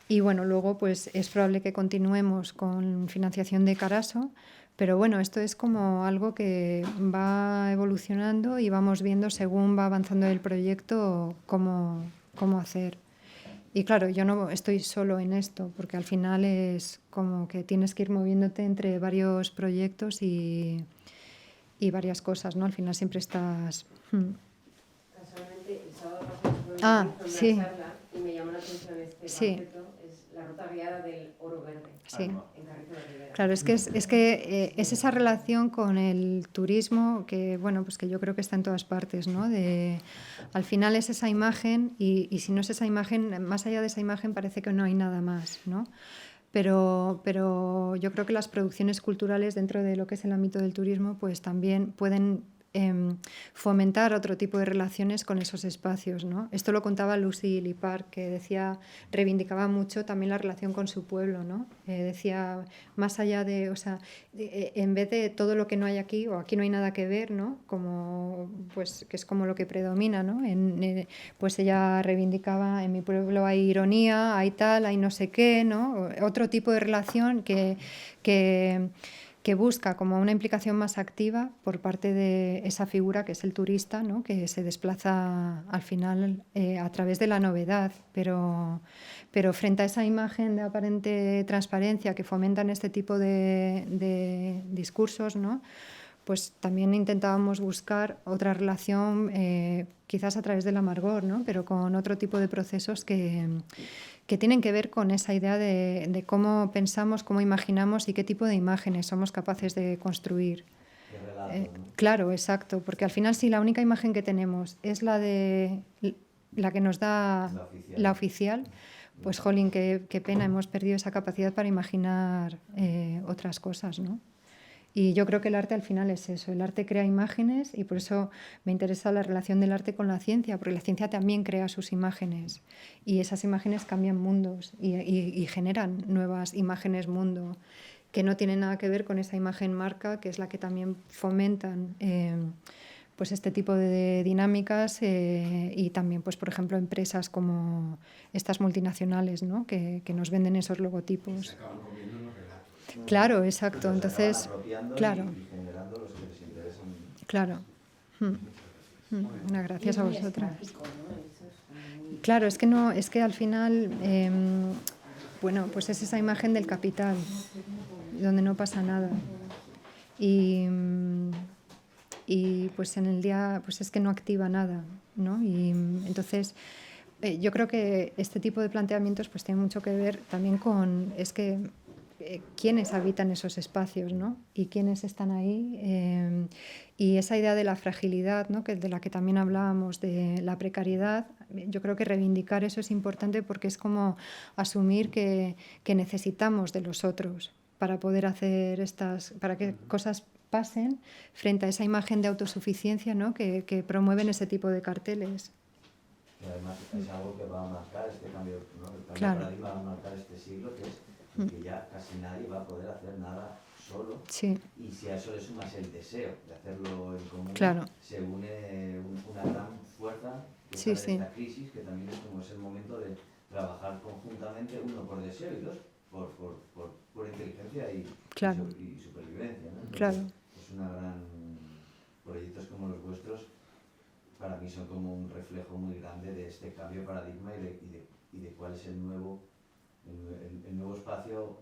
Y bueno, luego pues es probable que continuemos con financiación de Caraso, pero bueno, esto es como algo que va evolucionando y vamos viendo según va avanzando el proyecto cómo hacer. Y claro, yo no estoy solo en esto, porque al final es como que tienes que ir moviéndote entre varios proyectos y varias cosas, ¿no? Al final siempre estás... Casualmente, el sábado pasado fue una charla y me llamó la atención este concepto, es la ruta guiada del oro verde. Sí. En Carrizo de Ribera. Claro, es que es esa relación con el turismo que, bueno, pues que yo creo que está en todas partes, ¿no? Al final es esa imagen y si no es esa imagen, más allá de esa imagen parece que no hay nada más, ¿no? Pero yo creo que las producciones culturales dentro de lo que es el ámbito del turismo pues también pueden fomentar otro tipo de relaciones con esos espacios, ¿no? Esto lo contaba Lucy Lipar, que decía, reivindicaba mucho también la relación con su pueblo, ¿no? Decía, más allá de, o sea, en vez de todo lo que no hay aquí, o aquí no hay nada que ver, ¿no? Como, pues, que es como lo que predomina, ¿no? Pues ella reivindicaba, en mi pueblo hay ironía, hay tal, hay no sé qué, ¿no? Otro tipo de relación que busca como una implicación más activa por parte de esa figura que es el turista, ¿no? Que se desplaza al final a través de la novedad, pero frente a esa imagen de aparente transparencia que fomentan este tipo de discursos, ¿no? Pues también intentábamos buscar otra relación, quizás a través del amargor, ¿no? Pero con otro tipo de procesos que tienen que ver con esa idea de cómo pensamos, cómo imaginamos y qué tipo de imágenes somos capaces de construir. Claro, exacto, porque al final si la única imagen que tenemos es la que nos da la oficial, pues jolín, qué pena, hemos perdido esa capacidad para imaginar otras cosas, ¿no? Y yo creo que el arte al final es eso, el arte crea imágenes y por eso me interesa la relación del arte con la ciencia, porque la ciencia también crea sus imágenes y esas imágenes cambian mundos y generan nuevas imágenes mundo que no tienen nada que ver con esa imagen marca, que es la que también fomentan pues este tipo de dinámicas y también, pues por ejemplo, empresas como estas multinacionales, ¿no? que nos venden esos logotipos. Claro, exacto. Entonces, claro. Y generando los que les interesan. Claro. Gracias a vosotras. Claro, es que al final, bueno, pues es esa imagen del capital, donde no pasa nada. Y pues en el día, pues es que no activa nada, ¿no? Y entonces, yo creo que este tipo de planteamientos pues tiene mucho que ver también con, es que quiénes habitan esos espacios, ¿no? Y quiénes están ahí. Y esa idea de la fragilidad, ¿no? Que de la que también hablábamos, de la precariedad, yo creo que reivindicar eso es importante porque es como asumir que necesitamos de los otros para poder hacer para que cosas pasen frente a esa imagen de autosuficiencia, ¿no? que promueven ese tipo de carteles. Y además es algo que va a marcar este cambio, ¿no? El cambio de paradigma va a marcar este siglo, que es que ya casi nadie va a poder hacer nada solo. Sí. Y si a eso le sumas el deseo de hacerlo en común, se une una gran fuerza que sale de esta crisis, que también es como es el momento de trabajar conjuntamente, uno por deseo y dos por inteligencia y supervivencia, ¿no? Entonces, es una gran... Proyectos como los vuestros para mí son como un reflejo muy grande de este cambio de paradigma y de cuál es el nuevo espacio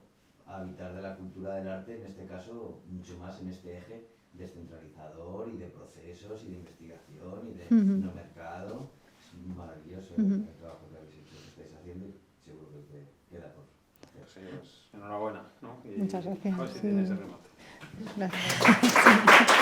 a habitar de la cultura del arte, en este caso mucho más en este eje descentralizador y de procesos y de investigación y de no mercado. Es maravilloso el trabajo que habéis hecho, que estáis haciendo, y seguro que queda por hacer. Sí, pues, enhorabuena, ¿no? Y muchas gracias. a ver si tienes ese remate. Gracias.